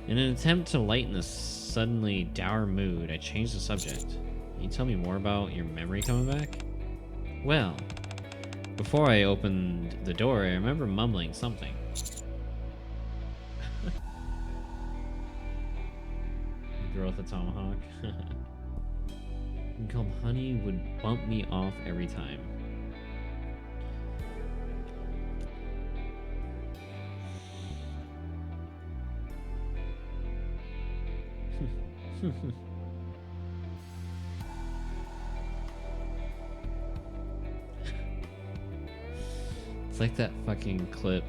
In an attempt to lighten the suddenly dour mood, I changed the subject. Can you tell me more about your memory coming back? Well, before I opened the door, I remember mumbling something. Girl with the tomahawk. Called Honey would bump me off every time. It's like that fucking clip.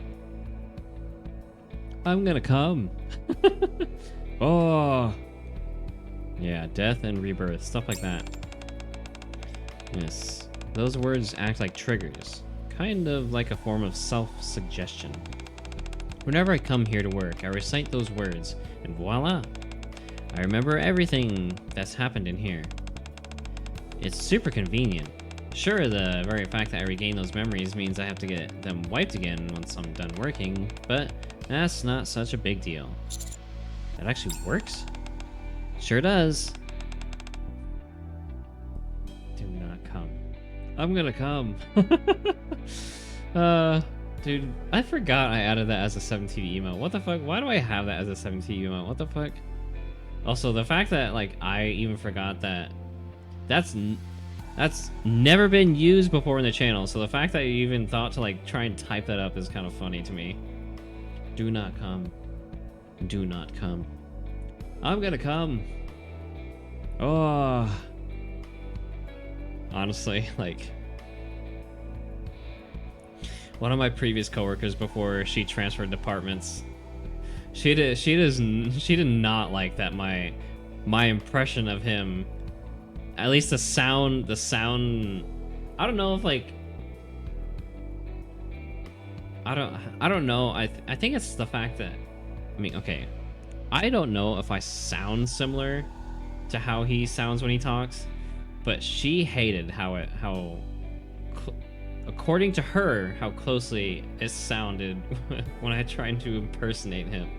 I'm gonna come. Oh. Yeah, death and rebirth, stuff like that. Yes, those words act like triggers, kind of like a form of self-suggestion. Whenever I come here to work, I recite those words, and voila! I remember everything that's happened in here. It's super convenient. Sure, the very fact that I regain those memories means I have to get them wiped again once I'm done working, but that's not such a big deal. That actually works? Sure does. Do not come. I'm gonna come. Dude, I forgot I added that as a 7TV emote. What the fuck? Why do I have that as a 7TV emote? What the fuck? Also, the fact that, like, I even forgot that that's never been used before in the channel. So the fact that you even thought to, like, try and type that up is kind of funny to me. Do not come. Do not come. I'm gonna come. Oh. Honestly, like, one of my previous coworkers before she transferred departments, she did not like that my impression of him, at least the sound, I don't know if, like, I don't know. I think it's the fact that, I mean, okay, I don't know if I sound similar to how he sounds when he talks, but she hated how according to her, how closely it sounded when I tried to impersonate him.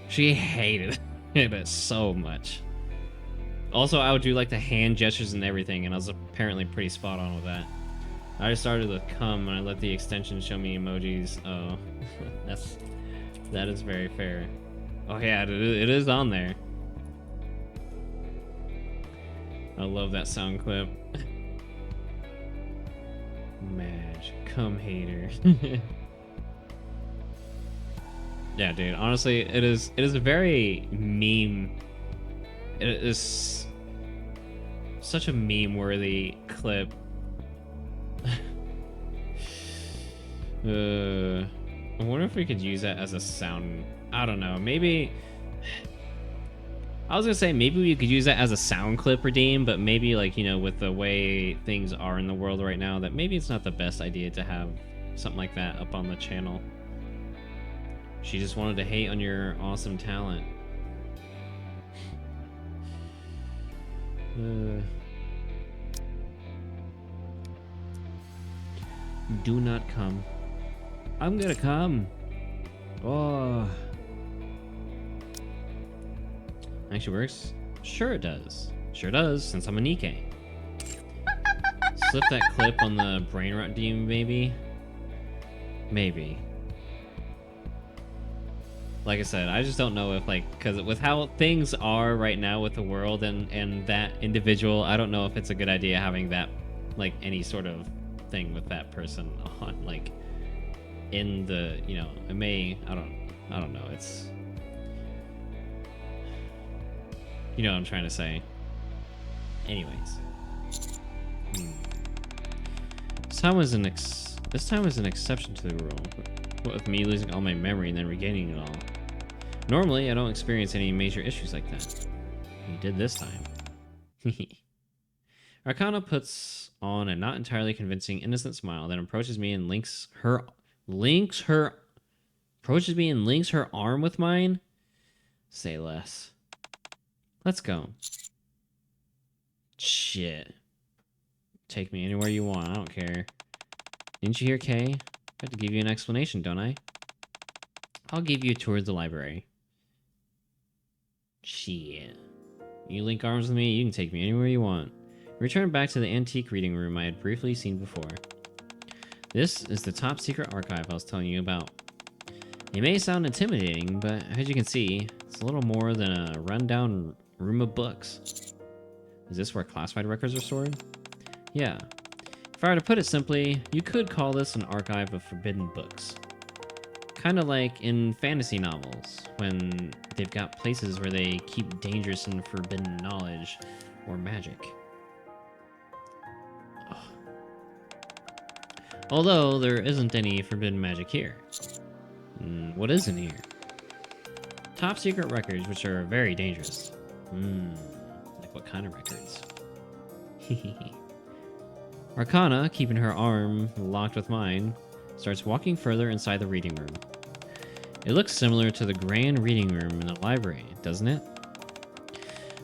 She hated it so much. Also, I would do, like, the hand gestures and everything, and I was apparently pretty spot on with that. I just started to come and I let the extension show me emojis. Oh, that is very fair. Oh yeah, it is on there. I love that sound clip. Madge, come hater. Yeah, dude. Honestly, it is a very meme. It is such a meme-worthy clip. I wonder if we could use that as a sound. I don't know. Maybe. I was gonna say maybe we could use that as a sound clip redeem, but maybe, like, you know, with the way things are in the world right now, that maybe it's not the best idea to have something like that up on the channel. She just wanted to hate on your awesome talent. Do not come. I'm gonna come. Oh. Actually works? Sure it does. Sure does, since I'm a Nikke. Slip that clip on the brain rot demon, maybe? Maybe. Like I said, I just don't know if, like, because with how things are right now with the world and that individual, I don't know if it's a good idea having that, like, any sort of thing with that person on, like, in the, you know, it may, I don't know, it's, you know what I'm trying to say. Anyways. This time was an exception to the rule. What with me losing all my memory and then regaining it all? Normally, I don't experience any major issues like that. You did this time. Arcana puts on a not entirely convincing, innocent smile, then approaches me and links her arm with mine. Say less. Let's go. Shit. Take me anywhere you want. I don't care. Didn't you hear Kay? I have to give you an explanation, don't I? I'll give you a tour of the library. Shit. You link arms with me, you can take me anywhere you want. Return back to the antique reading room I had briefly seen before. This is the top secret archive I was telling you about. It may sound intimidating, but as you can see, it's a little more than a rundown room of books. Is this where classified records are stored? Yeah. If I were to put it simply, you could call this an archive of forbidden books. Kind of like in fantasy novels, when they've got places where they keep dangerous and forbidden knowledge or magic. Ugh. Although there isn't any forbidden magic here. What is in here? Top secret records, which are very dangerous. Like what kind of records? Arcana, keeping her arm locked with mine, starts walking further inside the reading room. It looks similar to the grand reading room in the library, doesn't it?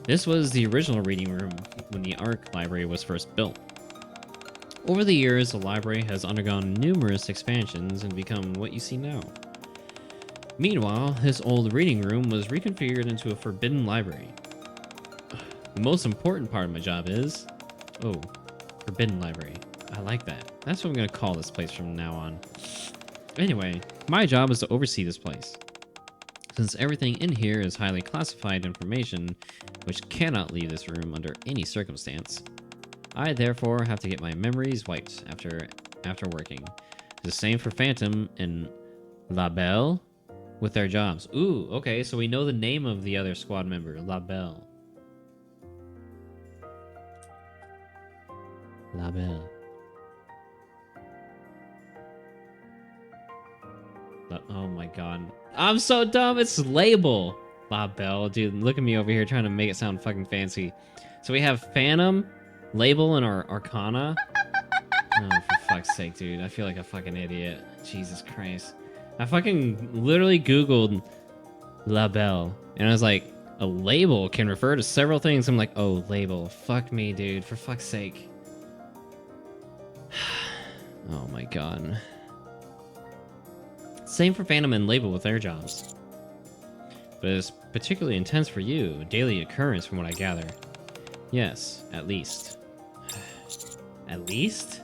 This was the original reading room when the Arc library was first built. Over the years, the library has undergone numerous expansions and become what you see now. Meanwhile, this old reading room was reconfigured into a forbidden library. The most important part of my job is... Oh, forbidden library. I like that. That's what I'm going to call this place from now on. Anyway, my job is to oversee this place. Since everything in here is highly classified information, which cannot leave this room under any circumstance, I therefore have to get my memories wiped after working. The same for Phantom and La Belle with their jobs. Ooh, okay, so we know the name of the other squad member, La Belle. La Belle. Oh my god. I'm so dumb, it's Label. La Belle, dude, look at me over here trying to make it sound fucking fancy. So we have Phantom, Label, and our Arcana. Oh, for fuck's sake, dude. I feel like a fucking idiot. Jesus Christ. I fucking literally Googled La Belle, and I was like, a label can refer to several things. I'm like, oh, label. Fuck me, dude. For fuck's sake. Oh my god. Same for Phantom and Label with their jobs. But it's particularly intense for you, a daily occurrence from what I gather. Yes, at least. At least?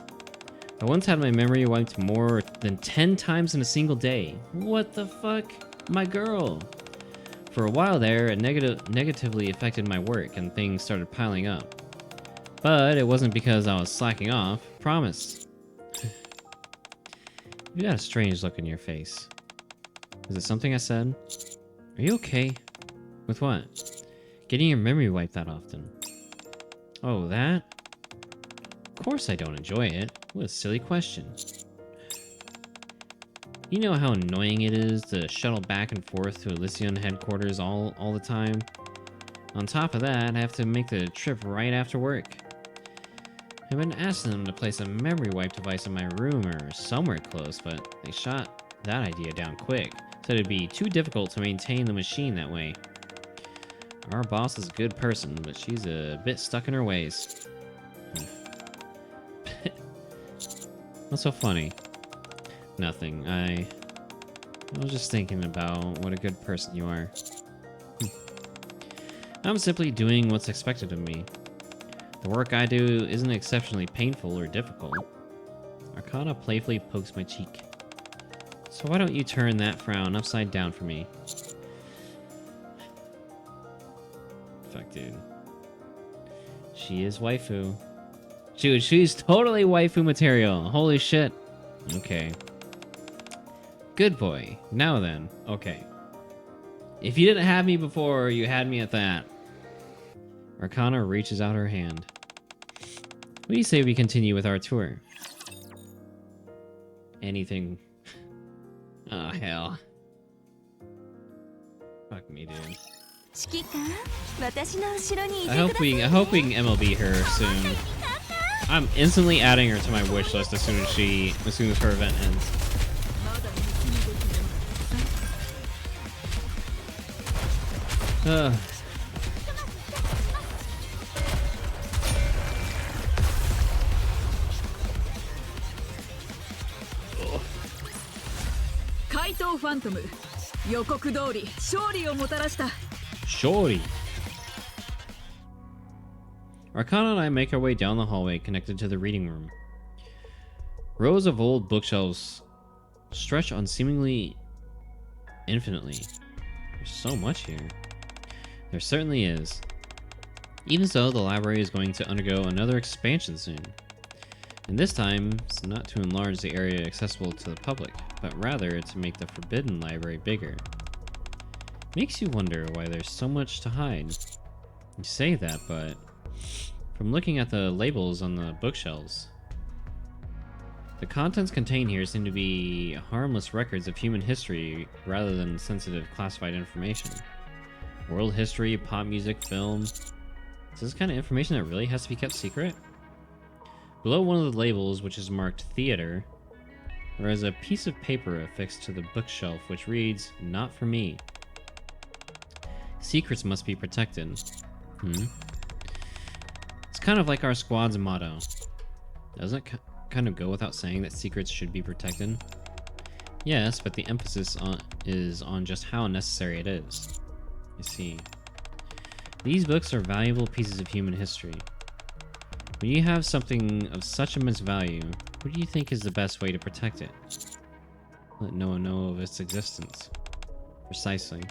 I once had my memory wiped more than 10 times in a single day. What the fuck? My girl! For a while there, it negatively affected my work and things started piling up. But it wasn't because I was slacking off, promise. You got a strange look in your face. Is it something I said? Are you okay? With what? Getting your memory wiped that often. Oh, that? Of course I don't enjoy it. What a silly question. You know how annoying it is to shuttle back and forth to Elysian headquarters all the time? On top of that, I have to make the trip right after work. I've been asking them to place a memory wipe device in my room or somewhere close, but they shot that idea down quick. Said it'd be too difficult to maintain the machine that way. Our boss is a good person, but she's a bit stuck in her ways. What's so funny? Nothing. I was just thinking about what a good person you are. I'm simply doing what's expected of me. The work I do isn't exceptionally painful or difficult. Arcana playfully pokes my cheek. So why don't you turn that frown upside down for me? Fuck, dude. She is waifu. Dude, she's totally waifu material. Holy shit. Okay. Good boy. Now then. Okay. If you didn't have me before, you had me at that. Arcana reaches out her hand. What do you say we continue with our tour? Anything. Oh, hell. Fuck me, dude. 指揮官、私の後ろにいて I くだ hope さい we can MLB her soon. I'm instantly adding her to my wish list as soon as her event ends. Ugh. 怪盗ファントム、予告通り勝利をもたらした。 Shorty. Arcane and I make our way down the hallway connected to the reading room. Rows of old bookshelves stretch on seemingly infinitely. There's so much here. There certainly is. Even so, the library is going to undergo another expansion soon. And this time, it's not to enlarge the area accessible to the public, but rather to make the Forbidden Library bigger. Makes you wonder why there's so much to hide. You say that, but from looking at the labels on the bookshelves, the contents contained here seem to be harmless records of human history rather than sensitive classified information. World history, pop music, film. Is this kind of information that really has to be kept secret? Below one of the labels, which is marked Theater, there is a piece of paper affixed to the bookshelf which reads, "Not for me. Secrets must be protected." It's kind of like our squad's motto. Doesn't it kind of go without saying that secrets should be protected? Yes, but the emphasis is on just how necessary it is. I see. These books are valuable pieces of human history. When you have something of such immense value, what do you think is the best way to protect it? Let no one know of its existence. Precisely.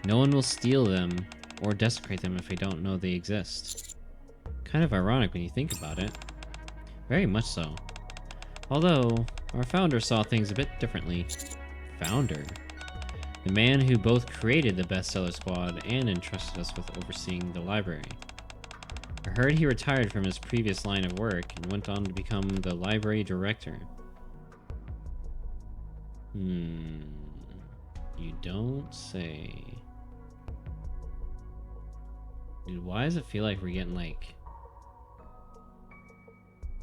No one will steal them or desecrate them if they don't know they exist. Kind of ironic when you think about it. Very much so. Although, our founder saw things a bit differently. Founder? The man who both created the bestseller squad and entrusted us with overseeing the library. I heard he retired from his previous line of work and went on to become the library director. You don't say. Dude, why does it feel like we're getting like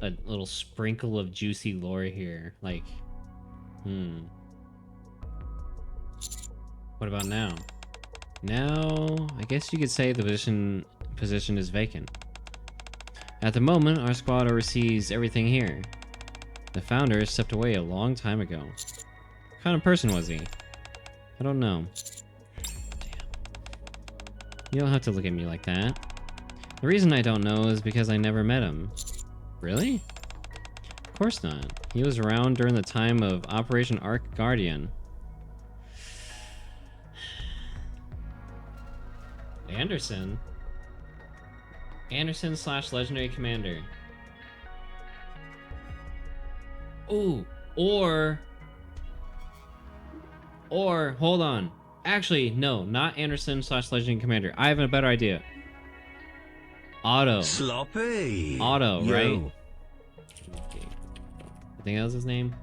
a little sprinkle of juicy lore here? Like, what about now? Now, I guess you could say the position is vacant. At the moment, our squad oversees everything here. The founder stepped away a long time ago. What kind of person was he? I don't know. Damn. You don't have to look at me like that. The reason I don't know is because I never met him. Really? Of course not. He was around during the time of Operation Arc Guardian. Anderson / Legendary Commander. Ooh, or hold on. Actually, no, not Anderson / Legendary Commander. I have a better idea. Otto. Sloppy. Otto, Yo. right? Okay. I think that was his name.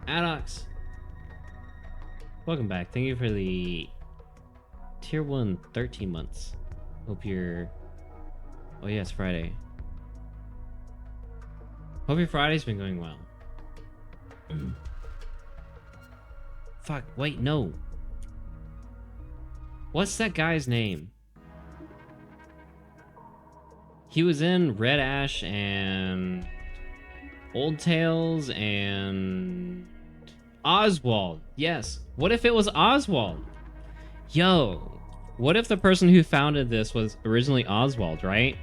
Adox. Welcome back. Thank you for the Tier 1 13 months. Hope you're... Oh yeah, it's Friday. Hope your Friday's been going well. Fuck, wait, no. What's that guy's name? He was in Red Ash and Old Tales and Oswald. Yes. What if it was Oswald? Yo. What if the person who founded this was originally Oswald, right?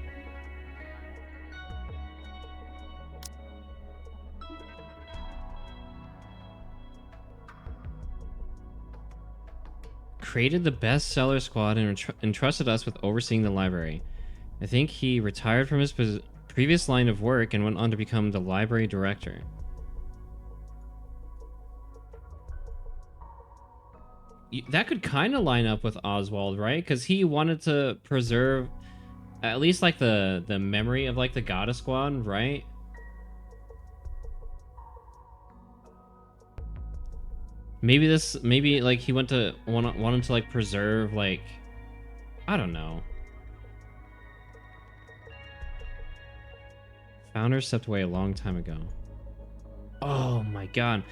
Created the bestseller squad and entrusted us with overseeing the library. I think he retired from his previous line of work and went on to become the library director. That could kind of line up with Oswald, right? Because he wanted to preserve at least like the memory of like the Goddess Squad, right? Maybe like he wanted to like preserve, like, I don't know. Founder stepped away a long time ago. Oh my god.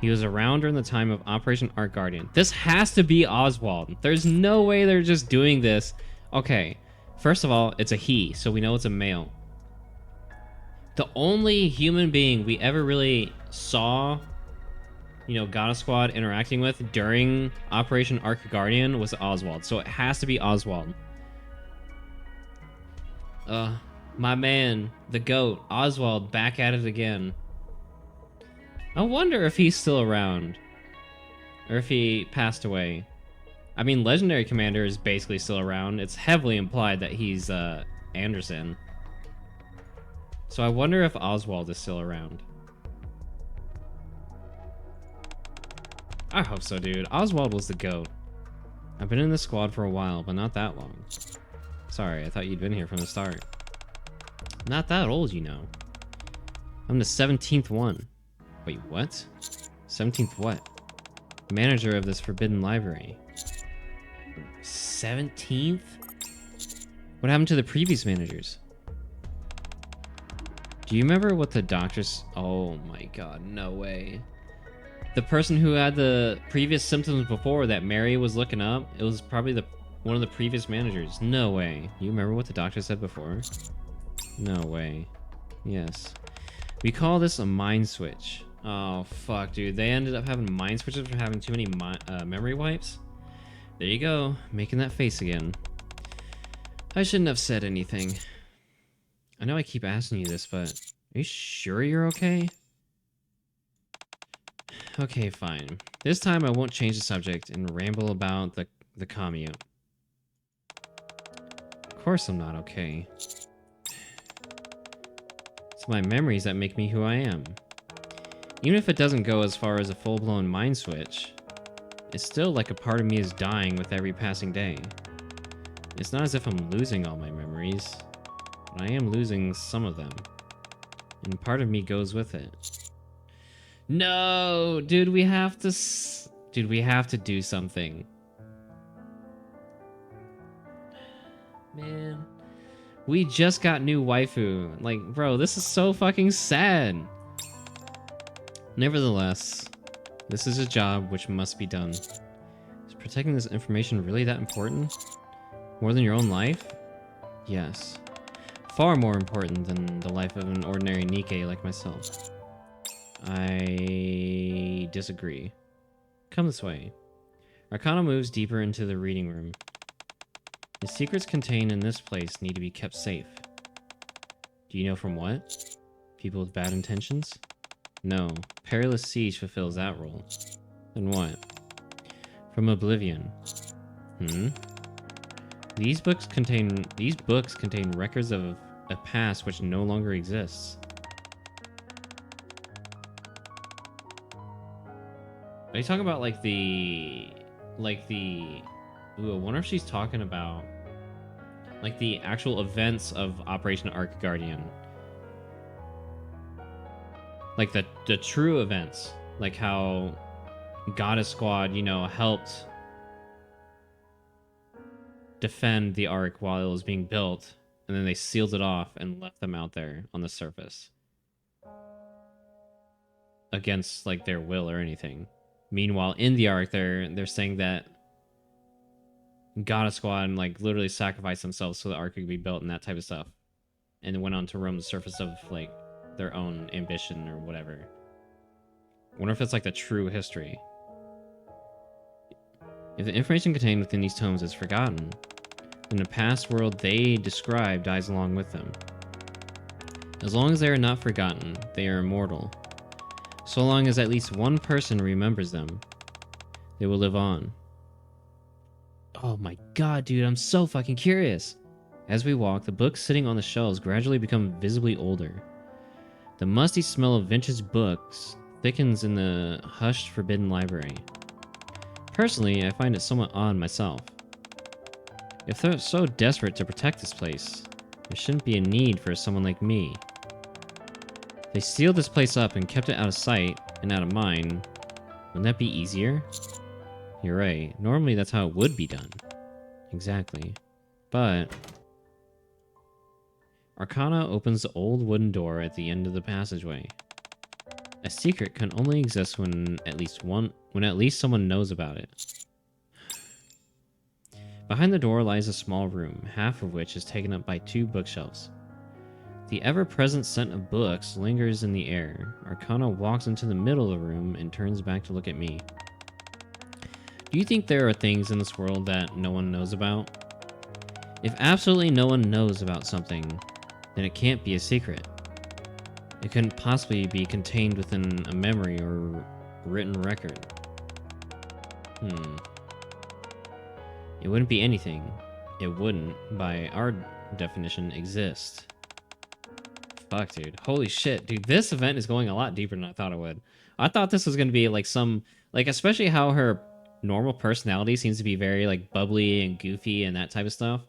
He was around during the time of Operation Arc Guardian. This has to be Oswald. There's no way they're just doing this. Okay, first of all, it's a he, so we know it's a male. The only human being we ever really saw, you know, Goddess Squad interacting with during Operation Arc Guardian was Oswald, so it has to be Oswald. My man, the GOAT, Oswald, back at it again. I wonder if he's still around. Or if he passed away. I mean, Legendary Commander is basically still around. It's heavily implied that he's, Anderson. So I wonder if Oswald is still around. I hope so, dude. Oswald was the GOAT. I've been in the squad for a while, but not that long. Sorry, I thought you'd been here from the start. Not that old, you know. I'm the 17th one. Wait, what? 17th what? Manager of this forbidden library. 17th? What happened to the previous managers? Do you remember what the doctors... Oh my god, no way. The person who had the previous symptoms before that Mary was looking up, it was probably one of the previous managers. No way. You remember what the doctor said before? No way. Yes. We call this a mind switch. Oh, fuck, dude. They ended up having mind switches for having too many memory wipes. There you go. Making that face again. I shouldn't have said anything. I know I keep asking you this, but are you sure you're okay? Okay, fine. This time I won't change the subject and ramble about the commune. Of course I'm not okay. It's my memories that make me who I am. Even if it doesn't go as far as a full-blown mind switch, it's still like a part of me is dying with every passing day. It's not as if I'm losing all my memories, but I am losing some of them. And part of me goes with it. No! Dude, we have to... Dude, we have to do something. Man. We just got new waifu. Like, bro, this is so fucking sad. Nevertheless, this is a job which must be done. Is protecting this information really that important? More than your own life? Yes. Far more important than the life of an ordinary Nikke like myself. I disagree. Come this way. Arcane moves deeper into the reading room. The secrets contained in this place need to be kept safe. Do you know from what? People with bad intentions? No. Perilous Siege fulfills that role. Then what? From Oblivion. These books contain records of a past which no longer exists. Are you talking about like the ooh, I wonder if she's talking about like the actual events of Operation Arc Guardian. Like the true events, like how Goddess Squad, you know, helped defend the Ark while it was being built, and then they sealed it off and left them out there on the surface against like their will or anything. Meanwhile, in the Ark, they're saying that Goddess Squad like literally sacrificed themselves so the Ark could be built and that type of stuff, and then went on to roam the surface of like their own ambition or whatever. I wonder if it's like the true history. If the information contained within these tomes is forgotten, then the past world they describe dies along with them. As long as they are not forgotten, they are immortal. So long as at least one person remembers them, they will live on. Oh my god, dude, I'm so fucking curious. As we walk, the books sitting on the shelves gradually become visibly older. The musty smell of vintage books thickens in the hushed, forbidden library. Personally, I find it somewhat odd myself. If they're so desperate to protect this place, there shouldn't be a need for someone like me. They sealed this place up and kept it out of sight and out of mind Wouldn't that be easier? You're right. Normally that's how it would be done. Exactly. But Arcana opens the old wooden door at the end of the passageway. A secret can only exist when at least someone knows about it. Behind the door lies a small room, half of which is taken up by 2 bookshelves. The ever-present scent of books lingers in the air. Arcana walks into the middle of the room and turns back to look at me. Do you think there are things in this world that no one knows about? If absolutely no one knows about something, then it can't be a secret. It couldn't possibly be contained within a memory or written record. It wouldn't be anything. It wouldn't, by our definition, exist. Fuck, dude. Holy shit. Dude, this event is going a lot deeper than I thought it would. I thought this was going to be like some... Like, especially how her normal personality seems to be very, like, bubbly and goofy and that type of stuff.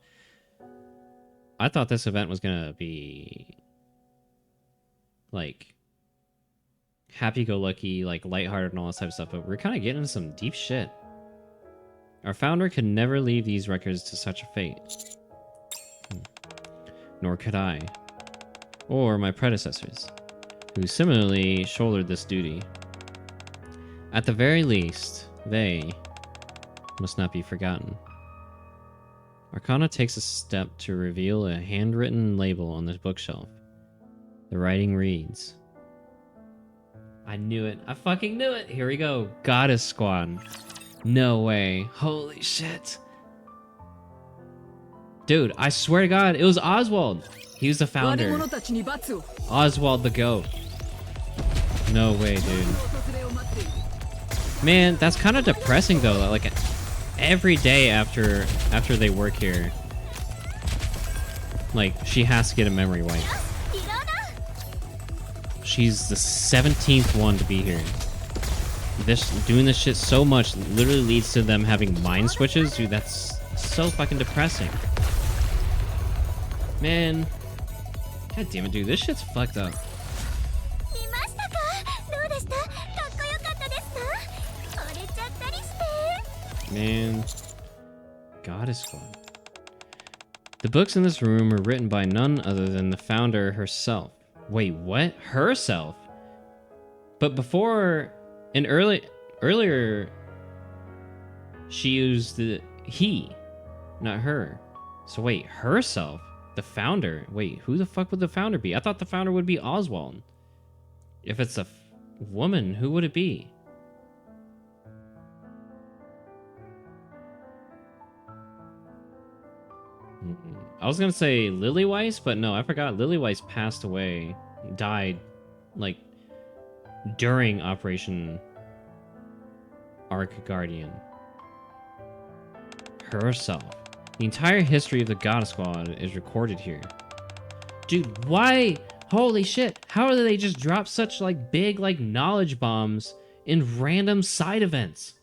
I thought this event was going to be... like... happy-go-lucky, like, lighthearted and all this type of stuff. But we're kind of getting into some deep shit. Our founder could never leave these records to such a fate. Nor could I. Or my predecessors, who similarly shouldered this duty. At the very least, they must not be forgotten. Arcana takes a step to reveal a handwritten label on the bookshelf. The writing reads... I knew it. I fucking knew it. Here we go. Goddess Squad. No way. Holy shit. Dude, I swear to God, it was Oswald. He was the founder. Oswald the GOAT. No way, dude. Man, that's kind of depressing though. Like every day after they work here, like she has to get a memory wipe. She's the 17th one to be here. Doing this shit so much literally leads to them having mind switches. Dude, that's so fucking depressing. Man. God damn it, dude. This shit's fucked up. Man. Goddess Squad. The books in this room were written by none other than the founder herself. Wait, what? Herself? But before... And earlier, she used the he, not her. So wait, herself, the founder. Wait, who the fuck would the founder be? I thought the founder would be Oswald. If it's a woman, who would it be? I was gonna say Lily Weiss, but no, I forgot. Lily Weiss passed away, died, like, during Operation Arc Guardian. Herself. The entire history of the Goddess Squad is recorded here. Dude, why? Holy shit. How do they just drop such, like, big, like, knowledge bombs in random side events?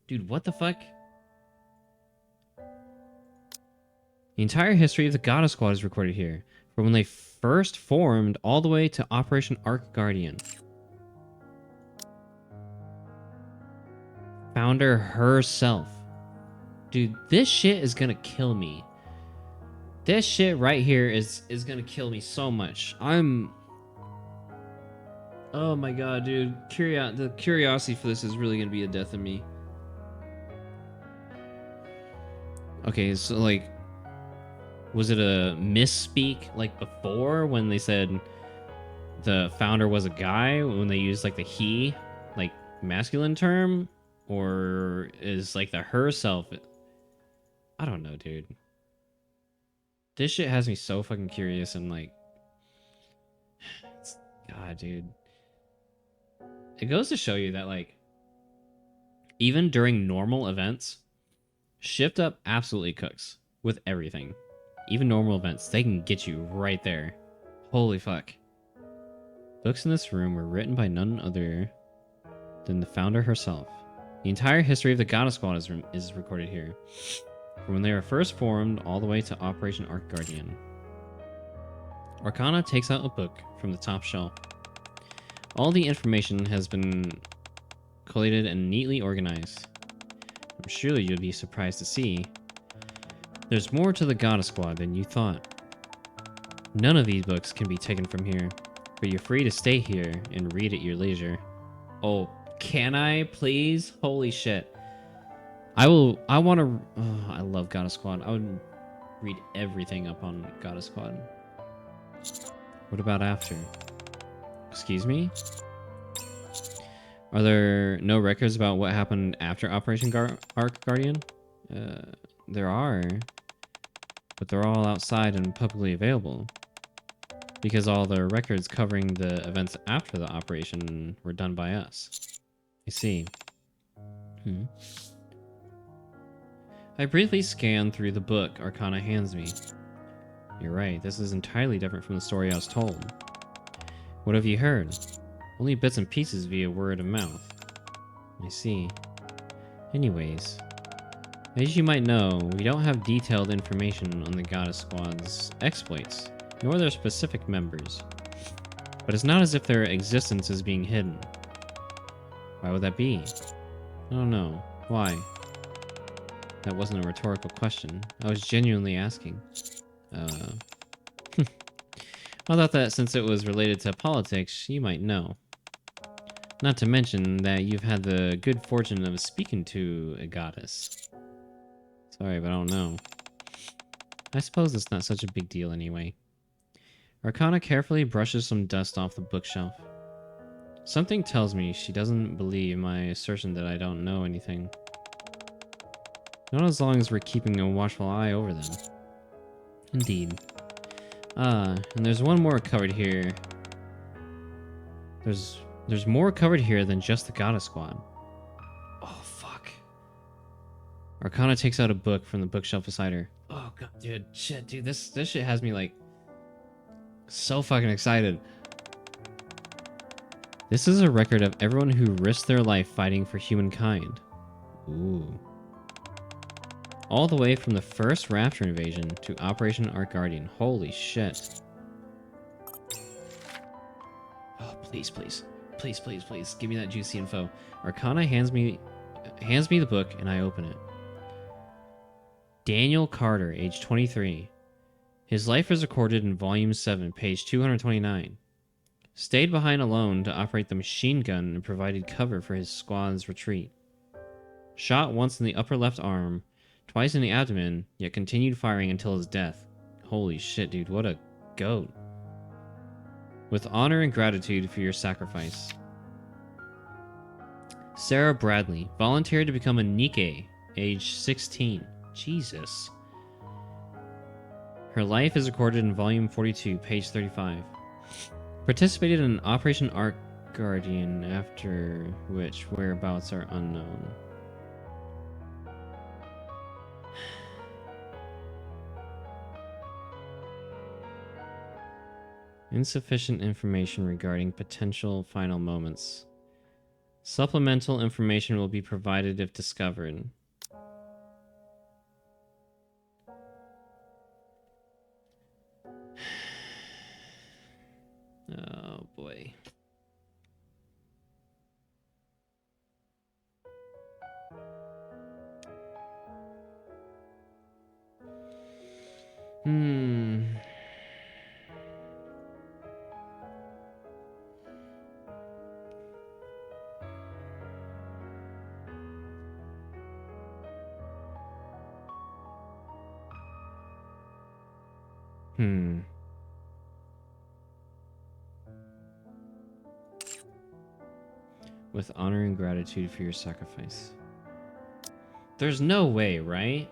Dude, what the fuck? The entire history of the Goddess Squad is recorded here. From when they first formed all the way to Operation Arc Guardian. Founder herself. Dude, this shit is gonna kill me. This shit right here is gonna kill me so much. Oh my god, dude. The curiosity for this is really gonna be a death of me. Okay, so like... Was it a misspeak like before when they said the founder was a guy, when they used like the he, like masculine term? Or is like the herself? I don't know, dude. This shit has me so fucking curious and like... God, dude. It goes to show you that like... Even during normal events, Shift Up absolutely cooks with everything. Even normal events, they can get you right there. Holy fuck. Books in this room were written by none other than the founder herself. The entire history of the Goddess Squad is recorded here. From when they were first formed all the way to Operation Arc Guardian. Arcana takes out a book from the top shelf. All the information has been collated, and neatly organized. I'm sure you'll be surprised to see there's more to the Goddess Squad than you thought. None of these books can be taken from here, but you're free to stay here and read at your leisure. Oh, can I please? Holy shit. I want to... Oh, I love Goddess Squad. I would read everything up on Goddess Squad. What about after? Excuse me? Are there no records about what happened after Operation Arc Guardian? There are, but they're all outside and publicly available. Because all the records covering the events after the operation were done by us. I see. I briefly scanned through the book Arcana hands me. You're right, this is entirely different from the story I was told. What have you heard? Only bits and pieces via word of mouth. I see. Anyways, as you might know, we don't have detailed information on the Goddess Squad's exploits, nor their specific members. But it's not as if their existence is being hidden. Why would that be? I don't know. Why? That wasn't a rhetorical question. I was genuinely asking. I thought that since it was related to politics, you might know. Not to mention that you've had the good fortune of speaking to a goddess. Sorry, but I don't know. I suppose it's not such a big deal anyway. Arcana carefully brushes some dust off the bookshelf. Something tells me she doesn't believe my assertion that I don't know anything. Not as long as we're keeping a watchful eye over them. Indeed. And there's one more covered here. There's more covered here than just the Goddess Squad. Oh, fuck. Arcana takes out a book from the bookshelf beside her. Oh, god, dude, this shit has me, like, so fucking excited. This is a record of everyone who risked their life fighting for humankind. Ooh. All the way from the first Rapture invasion to Operation Arc Guardian. Holy shit. Oh, please, please. Please, please, please. Give me that juicy info. Arcana hands me the book and I open it. Daniel Carter, age 23. His life is recorded in Volume 7, page 229. Stayed behind alone to operate the machine gun and provided cover for his squad's retreat. Shot once in the upper left arm, twice in the abdomen, yet continued firing until his death. Holy shit, dude, what a goat. With honor and gratitude for your sacrifice. Sarah Bradley volunteered to become a Nikke, age 16. Jesus. Her life is recorded in Volume 42, page 35. Participated in Operation Arc Guardian, after which whereabouts are unknown. Insufficient information regarding potential final moments. Supplemental information will be provided if discovered. Oh boy. With honor and gratitude for your sacrifice. There's no way, right?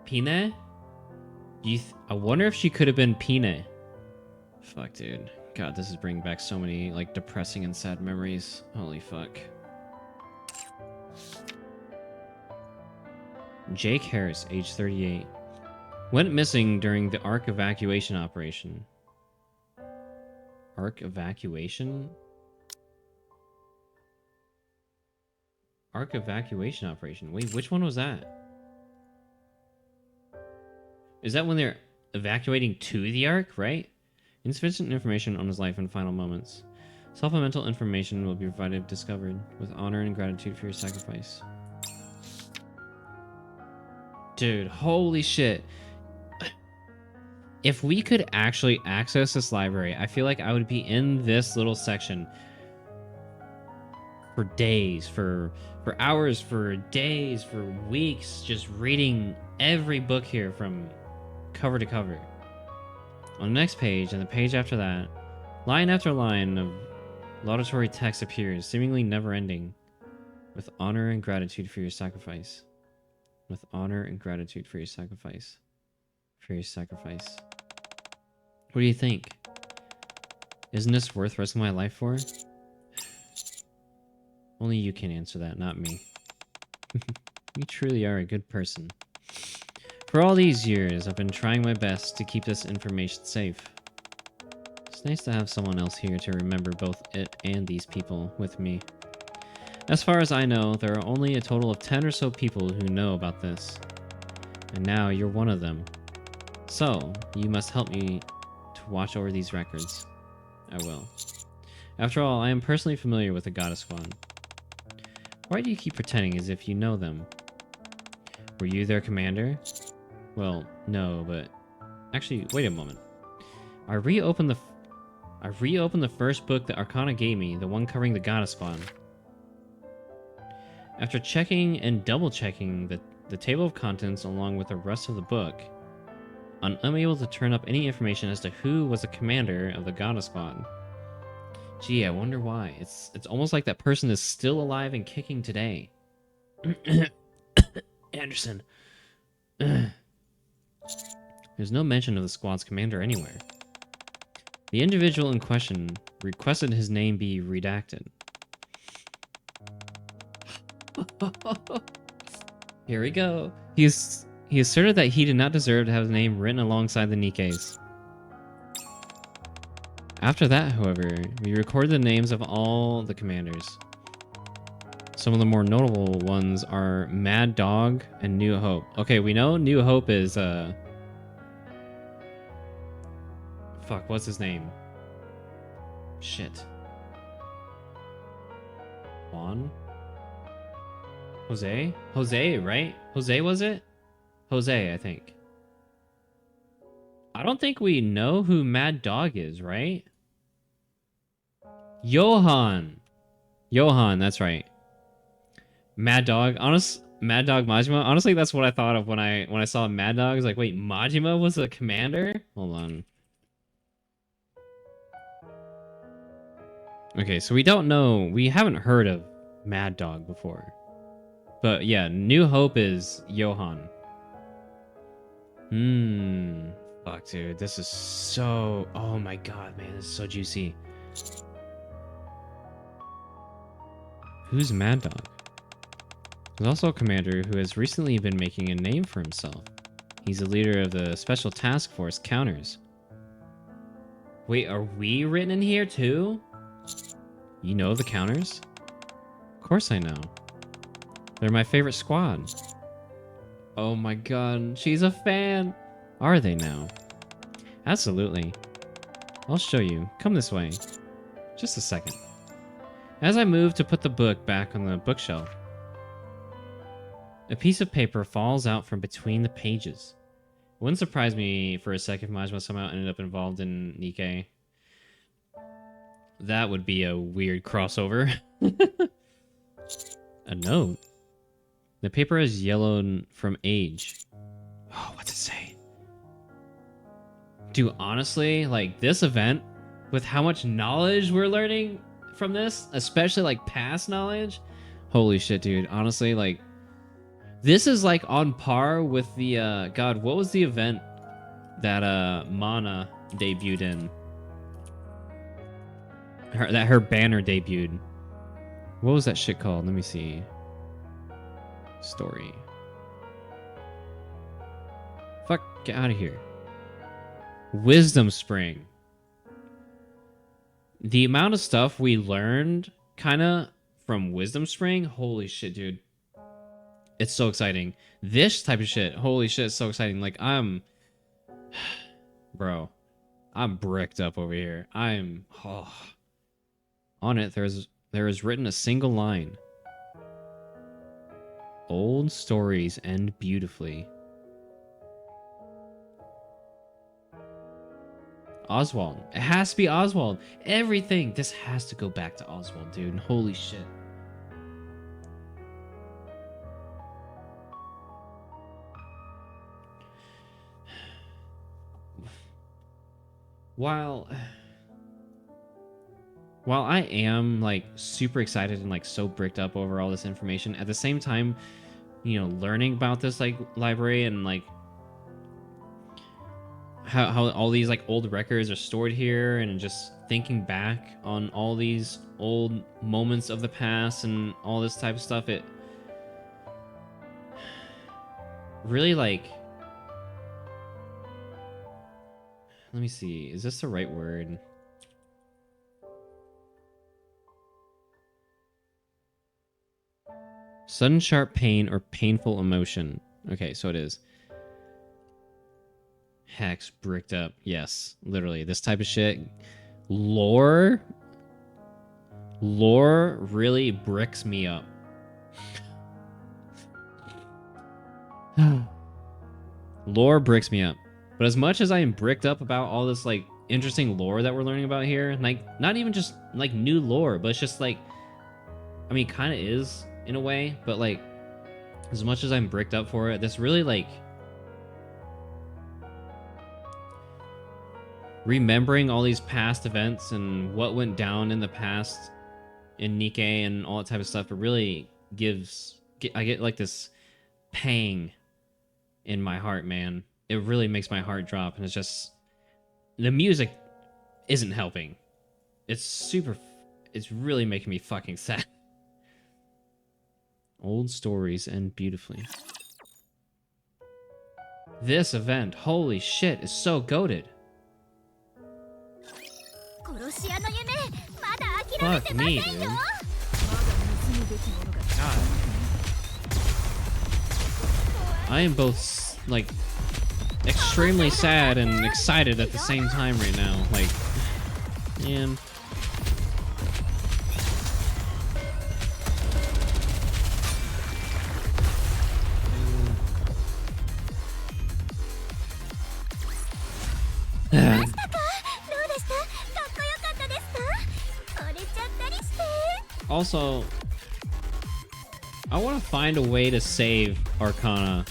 Pine? I wonder if she could have been Pine. Fuck, dude. God, this is bringing back so many, like, depressing and sad memories. Holy fuck. Jake Harris, age 38. Went missing during the Arc evacuation operation. Arc evacuation? Arc evacuation operation. Wait, which one was that? Is that when they're evacuating to the Arc, right? Insufficient information on his life and final moments. Supplemental information will be provided if discovered, with honor and gratitude for your sacrifice. Dude, holy shit. If we could actually access this library, I feel like I would be in this little section for days, for hours, for days, for weeks, just reading every book here from cover to cover. On the next page, and the page after that, line after line of laudatory text appears, seemingly never-ending, with honor and gratitude for your sacrifice. With honor and gratitude for your sacrifice. For your sacrifice. What do you think? Isn't this worth risking my life for? Only you can answer that, not me. You truly are a good person. For all these years, I've been trying my best to keep this information safe. It's nice to have someone else here to remember both it and these people with me. As far as I know, there are only a total of 10 or so people who know about this. And now you're one of them. So, you must help me to watch over these records. I will. After all, I am personally familiar with the Goddess Squad. Why do you keep pretending as if you know them? Were you their commander? Well, no, but... Actually, wait a moment. I reopened the first book that Arcana gave me, the one covering the Goddess Squad. After checking and double-checking the table of contents along with the rest of the book, I'm unable to turn up any information as to who was the commander of the Goddess Squad. Gee, I wonder why. It's almost like that person is still alive and kicking today. Anderson. There's no mention of the squad's commander anywhere. The individual in question requested his name be redacted. Here we go. He asserted that he did not deserve to have his name written alongside the Nikke's. After that, however, we recorded the names of all the commanders. Some of the more notable ones are Mad Dog and New Hope. Okay, we know New Hope is, fuck, what's his name? Shit. Juan? Jose? Jose, right? Jose, was it? Jose, I think. I don't think we know who Mad Dog is, right? Johan! Johan, that's right. Mad Dog, Mad Dog Majima. Honestly, that's what I thought of when I saw Mad Dog. I was like, wait, Majima was a commander? Hold on. Okay, so we don't know. We haven't heard of Mad Dog before. But yeah, New Hope is Johan. Fuck, dude. This is so... Oh my god, man. This is so juicy. Who's Mad Dog? There's also a commander who has recently been making a name for himself. He's the leader of the Special Task Force Counters. Wait, are we written in here too? You know the Counters? Of course I know. They're my favorite squad. Oh my god, she's a fan! Are they now? Absolutely. I'll show you. Come this way. Just a second. As I move to put the book back on the bookshelf, a piece of paper falls out from between the pages. It wouldn't surprise me for a second if Majima somehow ended up involved in Nikke. That would be a weird crossover. A note. The paper is yellowed from age. Oh, what's it say? Dude, honestly, like this event, with how much knowledge we're learning from this, especially like past knowledge, holy shit, dude. Honestly, like this is like on par with the god, what was the event that Mana debuted in? Her banner debuted. What was that shit called? Let me see. Story. Fuck, get out of here. Wisdom Spring. The amount of stuff we learned kind of from Wisdom Spring, holy shit, dude. It's so exciting. This type of shit, holy shit, it's so exciting. Like, bro, I'm bricked up over here. Oh. On it, there is written a single line. Old stories end beautifully. Oswald. It has to be Oswald. Everything. This has to go back to Oswald, dude. Holy shit. While I am like super excited and like so bricked up over all this information, at the same time, you know, learning about this like library and like how all these like old records are stored here, and just thinking back on all these old moments of the past and all this type of stuff, it really like, let me see, is this the right word? Sudden sharp pain or painful emotion. Okay, so it is. Hex, bricked up. Yes, literally. This type of shit. Lore really bricks me up. Lore bricks me up. But as much as I am bricked up about all this like interesting lore that we're learning about here, like not even just like new lore, but it's just like, I mean, kind of is in a way, but like as much as I'm bricked up for it, this really like remembering all these past events and what went down in the past in Nikke and all that type of stuff, it really I get like this pang in my heart, man. It really makes my heart drop, and it's just, the music isn't helping. It's really making me fucking sad. Old stories end beautifully. This event, holy shit, is so goated. Fuck me, dude. God. I am both, like, extremely sad and excited at the same time right now. Like, man. Also, I want to find a way to save Arcana.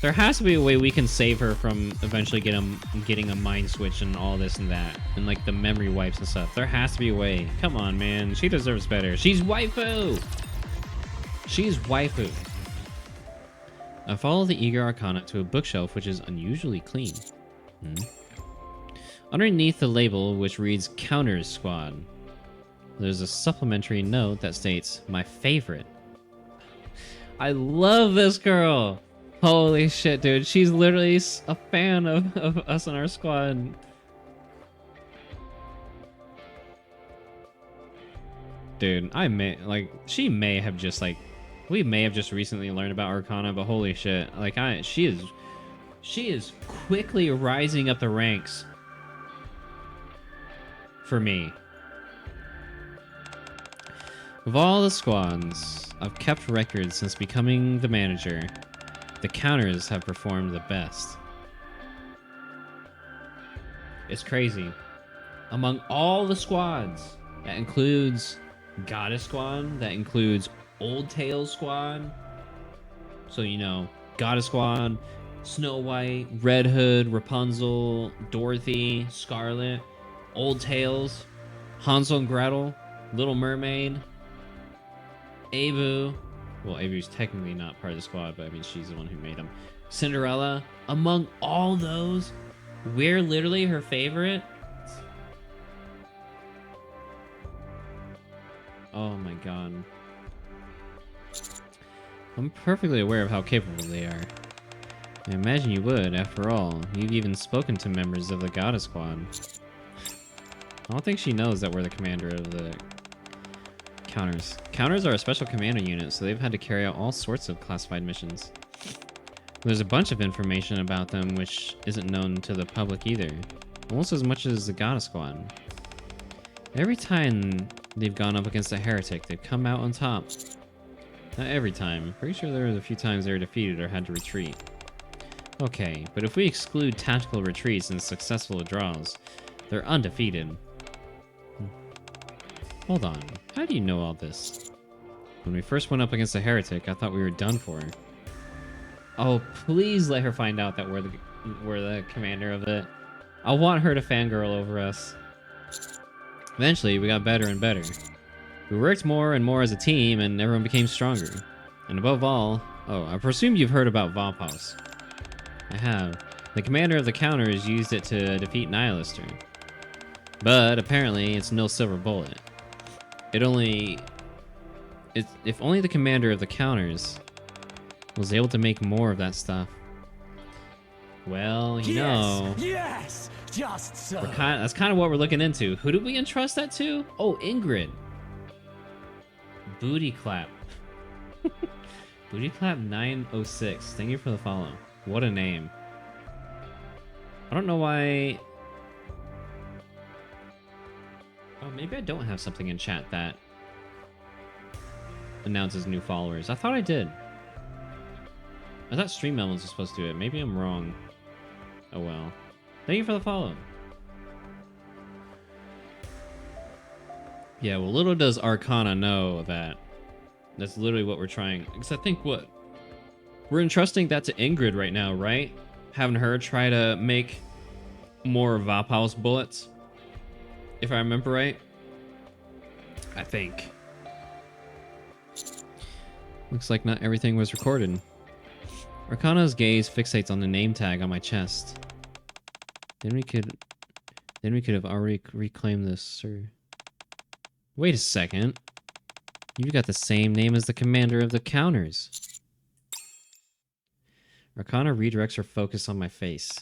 There has to be a way we can save her from eventually getting a mind switch and all this and that, and like the memory wipes and stuff. There has to be a way. Come on, man. She deserves better. She's waifu. She's waifu. I follow the eager Arcana to a bookshelf which is unusually clean. Underneath the label, which reads Counters Squad, there's a supplementary note that states, "My favorite." I love this girl. Holy shit, dude. She's literally a fan of us and our squad. Dude, she may have just like, we may have just recently learned about Arcana, but holy shit. Like, she is quickly rising up the ranks for me. Of all the squads I've kept records since becoming the manager, the counters have performed the best. It's crazy. Among all the squads, that includes Goddess Squad, that includes Old Tales Squad. So, you know, Goddess Squad, Snow White, Red Hood, Rapunzel, Dorothy, Scarlet, Old Tales, Hansel and Gretel, Little Mermaid, Abu. Well, Abu's technically not part of the squad, but I mean, she's the one who made them. Cinderella. Among all those, we're literally her favorite. Oh my god. I'm perfectly aware of how capable they are. I imagine you would, after all. You've even spoken to members of the Goddess Squad. I don't think she knows that we're the commander of the Counters. Counters are a special commando unit, so they've had to carry out all sorts of classified missions. There's a bunch of information about them which isn't known to the public either. Almost as much as the Goddess Squad. Every time they've gone up against a heretic. They've come out on top. Not every time. Pretty sure there was a few times they were defeated or had to retreat. Okay, but if we exclude tactical retreats and successful draws, they're undefeated. Hold on. How do you know all this? When we first went up against a heretic, I thought we were done for. Oh, please let her find out that we're the commander of it. I want her to fangirl over us. Eventually, we got better and better. We worked more and more as a team, and everyone became stronger. And above all... Oh, I presume you've heard about Vopos. I have. The commander of the counters used it to defeat Nihilister. But apparently, it's no silver bullet. If only the commander of the counters was able to make more of that stuff. Well, you know... Yes! Just so. That's kind of what we're looking into. Who did we entrust that to? Oh, Ingrid. Booty Clap. Booty Clap 906. Thank you for the follow. What a name. I don't know why... Oh, maybe I don't have something in chat that announces new followers. I thought I did. I thought Stream Elements was supposed to do it. Maybe I'm wrong. Oh well. Thank you for the follow. Yeah, well, little does Arcana know that that's literally what we're trying. Because I think what we're entrusting that to Ingrid right now, right? Having her try to make more Vopos bullets, if I remember right. I think. Looks like not everything was recorded. Arcana's gaze fixates on the name tag on my chest. Then we could have already reclaimed this, sir. Wait a second. You've got the same name as the commander of the counters. Arcana redirects her focus on my face.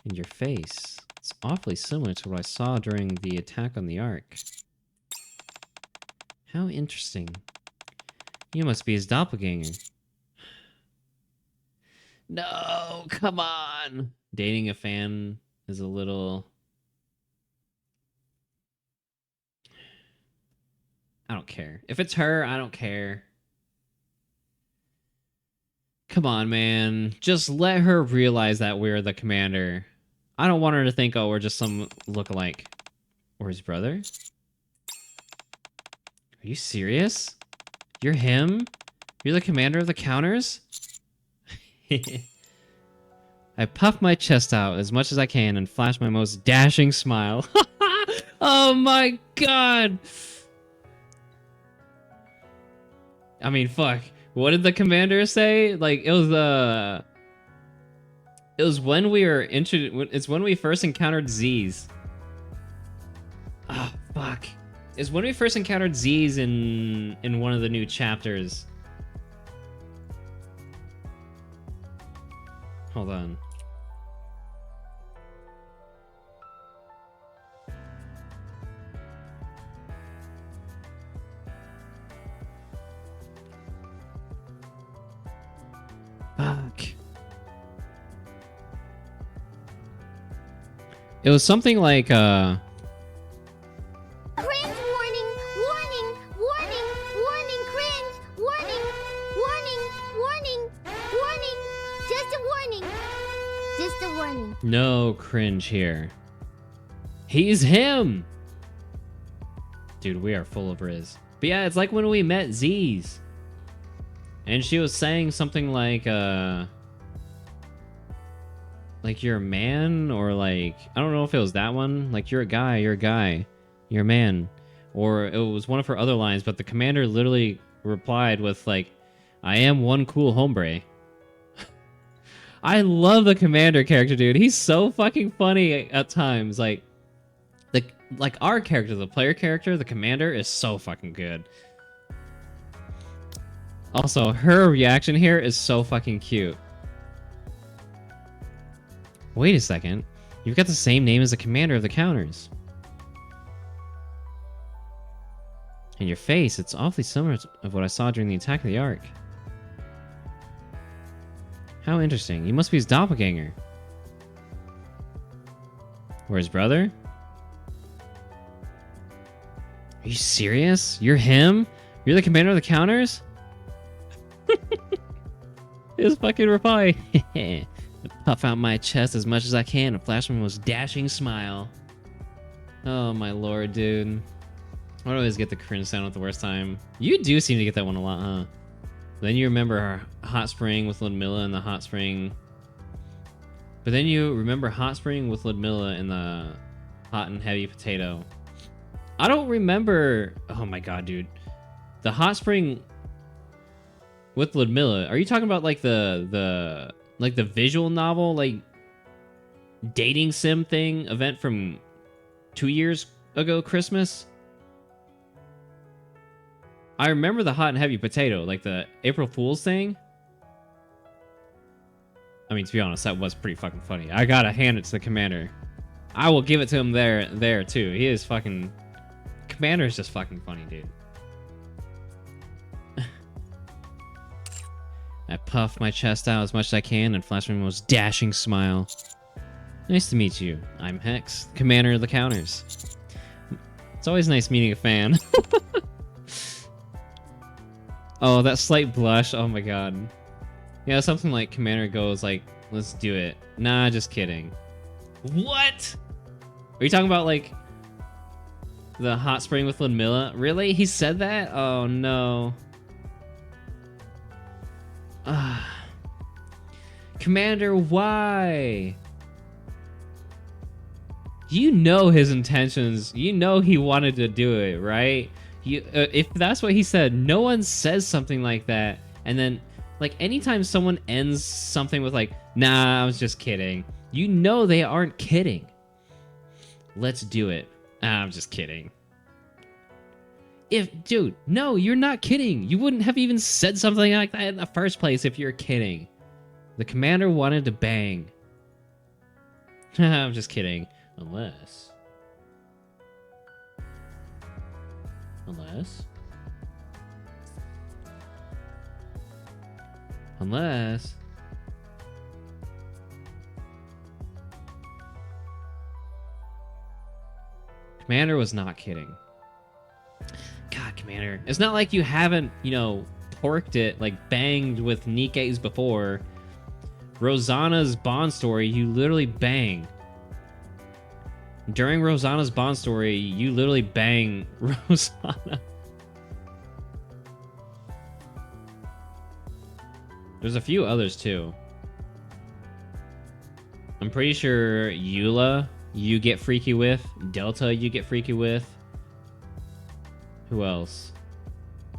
And your face, it's awfully similar to what I saw during the attack on the Ark. How interesting. You must be his doppelganger. No, come on. Dating a fan is a little... I don't care. If it's her, I don't care. Come on, man. Just let her realize that we're the commander. I don't want her to think, oh, we're just some lookalike. Or his brother? Are you serious? You're him? You're the commander of the counters? I puff my chest out as much as I can and flash my most dashing smile. Oh my god! I mean, fuck. What did the commander say? Like, it was when we were it's when we first encountered Z's. Ah, fuck. It's when we first encountered Z's in one of the new chapters. Hold on. Fuck. It was something like, Cringe warning! Warning! Warning! Warning! Cringe! Warning! Warning! Warning! Warning! Just a warning! Just a warning. no cringe here. He's him! Dude, we are full of Riz. But yeah, it's like when we met Z's. And she was saying something like you're a man, or like, I don't know if it was that one. Like, you're a guy, you're a man. Or it was one of her other lines, but the commander literally replied with like, I am one cool hombre. I love the commander character, dude. He's so fucking funny at times. Like our character, the player character, the commander is so fucking good. Also, her reaction here is so fucking cute. Wait a second. You've got the same name as the commander of the counters. And your face, it's awfully similar to what I saw during the attack of the Ark. How interesting. You must be his doppelganger. Or his brother? Are you serious? You're him? You're the commander of the counters? His fucking reply. Puff out my chest as much as I can and flash my most dashing smile. Oh my lord, dude. I always get the cringe sound at the worst time. You do seem to get that one a lot, huh? Then you remember Hot Spring with Ludmilla and the Hot Spring. But then you remember Hot Spring with Ludmilla and the Hot and Heavy Potato. I don't remember... Oh my god, dude. The Hot Spring with Ludmilla. Are you talking about like the visual novel, like dating sim thing event from 2 years ago Christmas? I remember the Hot and Heavy Potato, like the April Fool's thing. I mean, to be honest, that was pretty fucking funny. I gotta hand it to the commander. I will give it to him there too. He is fucking... Commander is just fucking funny, dude. I puff my chest out as much as I can and flash my most dashing smile. Nice to meet you. I'm Hex, commander of the counters. It's always nice meeting a fan. Oh, that slight blush. Oh my god. Yeah, something like commander goes like, let's do it. Nah, just kidding. What? Are you talking about like the Hot Spring with Ludmilla? Really? He said that? Oh no. Commander, why? You know his intentions. You know he wanted to do it, right? If that's what he said, no one says something like that. And then, like, anytime someone ends something with like, nah, I was just kidding. You know they aren't kidding. Let's do it. I'm just kidding. Dude, no, you're not kidding. You wouldn't have even said something like that in the first place if you're kidding. The commander wanted to bang. I'm just kidding. Unless... Commander was not kidding. God, Commander. It's not like you haven't, you know, porked it, like banged with Nikke's before. Rosanna's Bond story, you literally bang. During Rosanna's Bond story, you literally bang Rosanna. There's a few others too. I'm pretty sure Eula, you get freaky with. Delta, you get freaky with. Who else?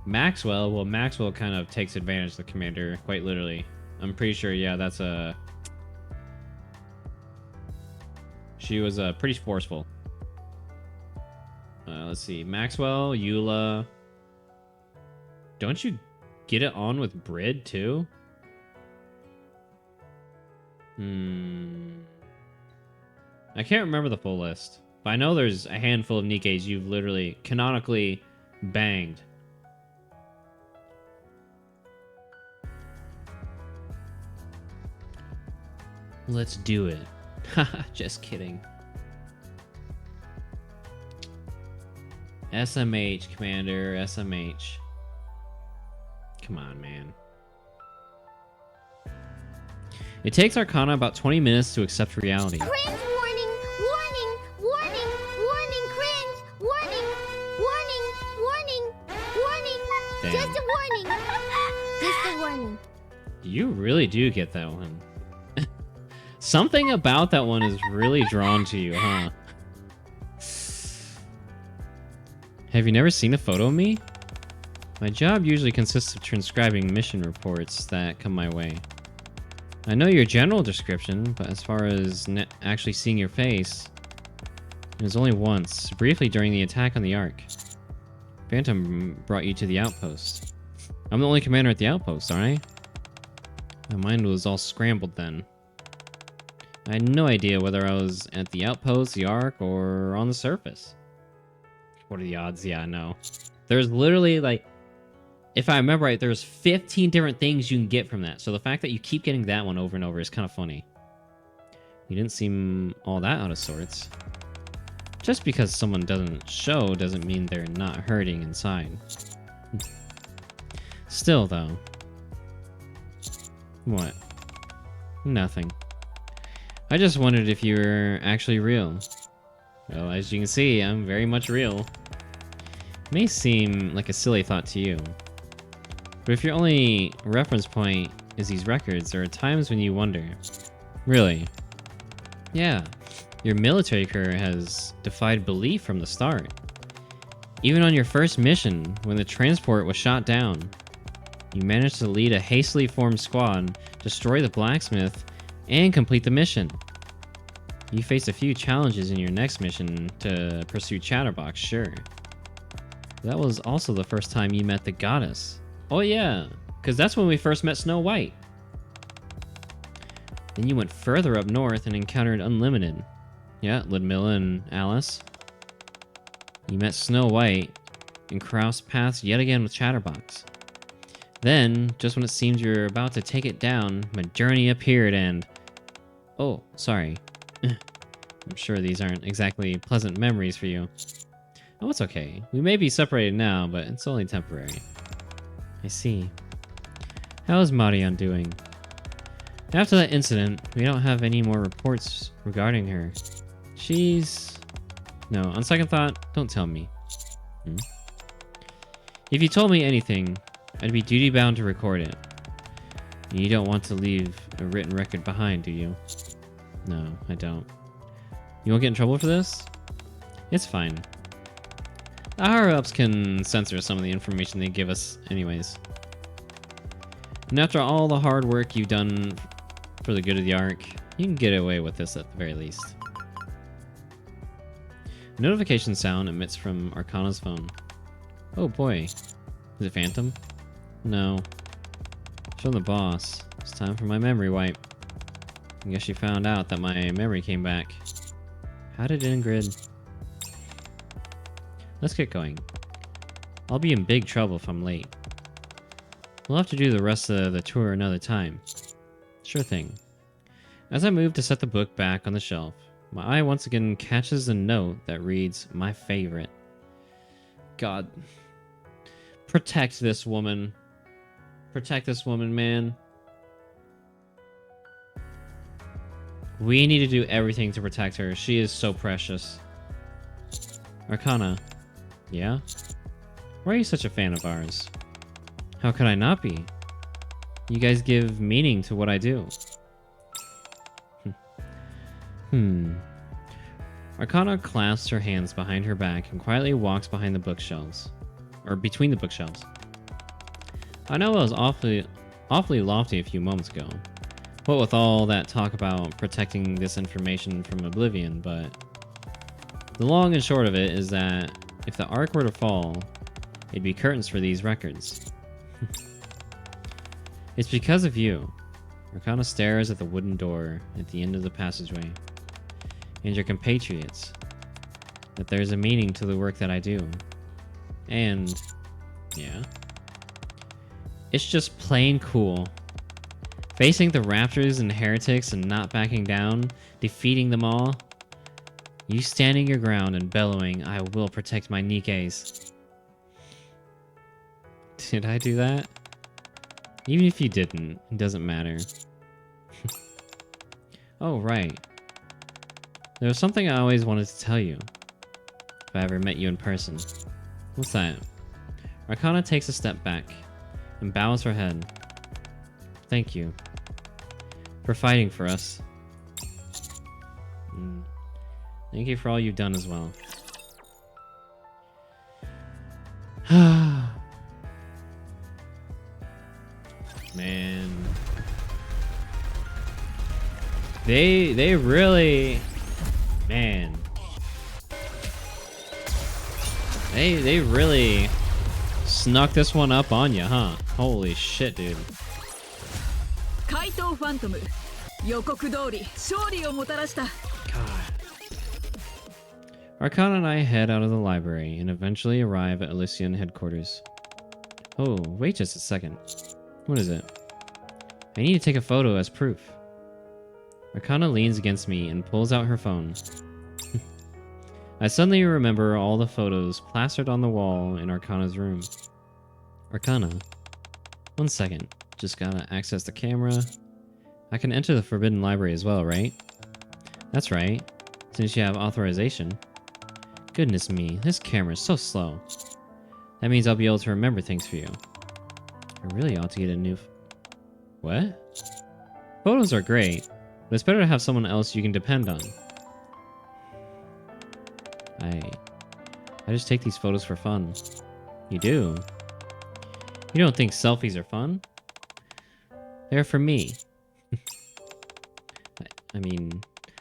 Maxwell. Well, Maxwell kind of takes advantage of the commander, quite literally. I'm pretty sure, yeah, that's a... She was pretty forceful. Let's see. Maxwell, Eula. Don't you get it on with Brid, too? I can't remember the full list. But I know there's a handful of Nikkes you've literally, canonically, banged. Let's do it. Haha, just kidding. SMH, Commander, SMH. Come on, man. It takes Arcana about 20 minutes to accept reality. Cringe warning! Warning! Warning! Warning! Cringe! Warning! Warning! Warning! Warning! Damn. Just a warning! Just a warning. You really do get that one. Something about that one is really drawn to you, huh? Have you never seen a photo of me? My job usually consists of transcribing mission reports that come my way. I know your general description, but as far as actually seeing your face, it was only once, briefly during the attack on the Ark. Phantom brought you to the outpost. I'm the only commander at the outpost, aren't I? My mind was all scrambled then. I had no idea whether I was at the outpost, the Ark, or on the surface. What are the odds? Yeah, no. There's literally, like, if I remember right, there's 15 different things you can get from that. So the fact that you keep getting that one over and over is kind of funny. You didn't seem all that out of sorts. Just because someone doesn't show doesn't mean they're not hurting inside. Still, though. What? Nothing. I just wondered if you were actually real. Well, as you can see, I'm very much real. It may seem like a silly thought to you, but if your only reference point is these records, there are times when you wonder. Really? Yeah, your military career has defied belief from the start. Even on your first mission, when the transport was shot down, you managed to lead a hastily formed squad, destroy the blacksmith, and complete the mission. You faced a few challenges in your next mission to pursue Chatterbox, sure. That was also the first time you met the goddess. Oh yeah, because that's when we first met Snow White. Then you went further up north and encountered Unlimited. Yeah, Ludmilla and Alice. You met Snow White and crossed paths yet again with Chatterbox. Then, just when it seemed you were about to take it down, my journey appeared and... Oh, sorry. I'm sure these aren't exactly pleasant memories for you. Oh, it's okay. We may be separated now, but it's only temporary. I see. How is Marion doing? After that incident, we don't have any more reports regarding her. She's... No, on second thought, don't tell me. If you told me anything, I'd be duty-bound to record it. You don't want to leave a written record behind, do you? No, I don't. You won't get in trouble for this? It's fine. The higher-ups can censor some of the information they give us anyways. And after all the hard work you've done for the good of the Ark, you can get away with this at the very least. A notification sound emits from Arcana's phone. Oh boy. Is it Phantom? No. Show the boss. It's time for my memory wipe. I guess she found out that my memory came back. How did Ingrid... Let's get going. I'll be in big trouble if I'm late. We'll have to do the rest of the tour another time. Sure thing. As I move to set the book back on the shelf, my eye once again catches a note that reads, "My favorite." God. Protect this woman. Protect this woman, man. We need to do everything to protect her. She is so precious. Arcana. Yeah? Why are you such a fan of ours? How could I not be? You guys give meaning to what I do. Arcana clasps her hands behind her back and quietly walks behind the bookshelves. Or between the bookshelves. I know I was awfully lofty a few moments ago. What with all that talk about protecting this information from oblivion, but... The long and short of it is that if the Ark were to fall, it'd be curtains for these records. It's because of you. Arcana stares at the wooden door at the end of the passageway. And your compatriots. That there's a meaning to the work that I do. And... yeah. It's just plain cool. Facing the Raptors and Heretics and not backing down, defeating them all. You standing your ground and bellowing, "I will protect my Nikkes." Did I do that? Even if you didn't, it doesn't matter. Oh, right. There was something I always wanted to tell you. If I ever met you in person. What's that? Arcana takes a step back and bows her head. Thank you. For fighting for us. Thank you for all you've done as well. Man. They really... Man. They really snuck this one up on you, huh? Holy shit, dude. God. Arcana and I head out of the library and eventually arrive at Elysian headquarters. Oh, wait just a second. What is it? I need to take a photo as proof. Arcana leans against me and pulls out her phone. I suddenly remember all the photos plastered on the wall in Arcana's room. Arcana. 1 second. Just gotta access the camera. I can enter the Forbidden Library as well, right? That's right. Since you have authorization. Goodness me, this camera's so slow. That means I'll be able to remember things for you. I really ought to get a new... What? Photos are great, but it's better to have someone else you can depend on. I just take these photos for fun. You do? You don't think selfies are fun? They're for me. I mean,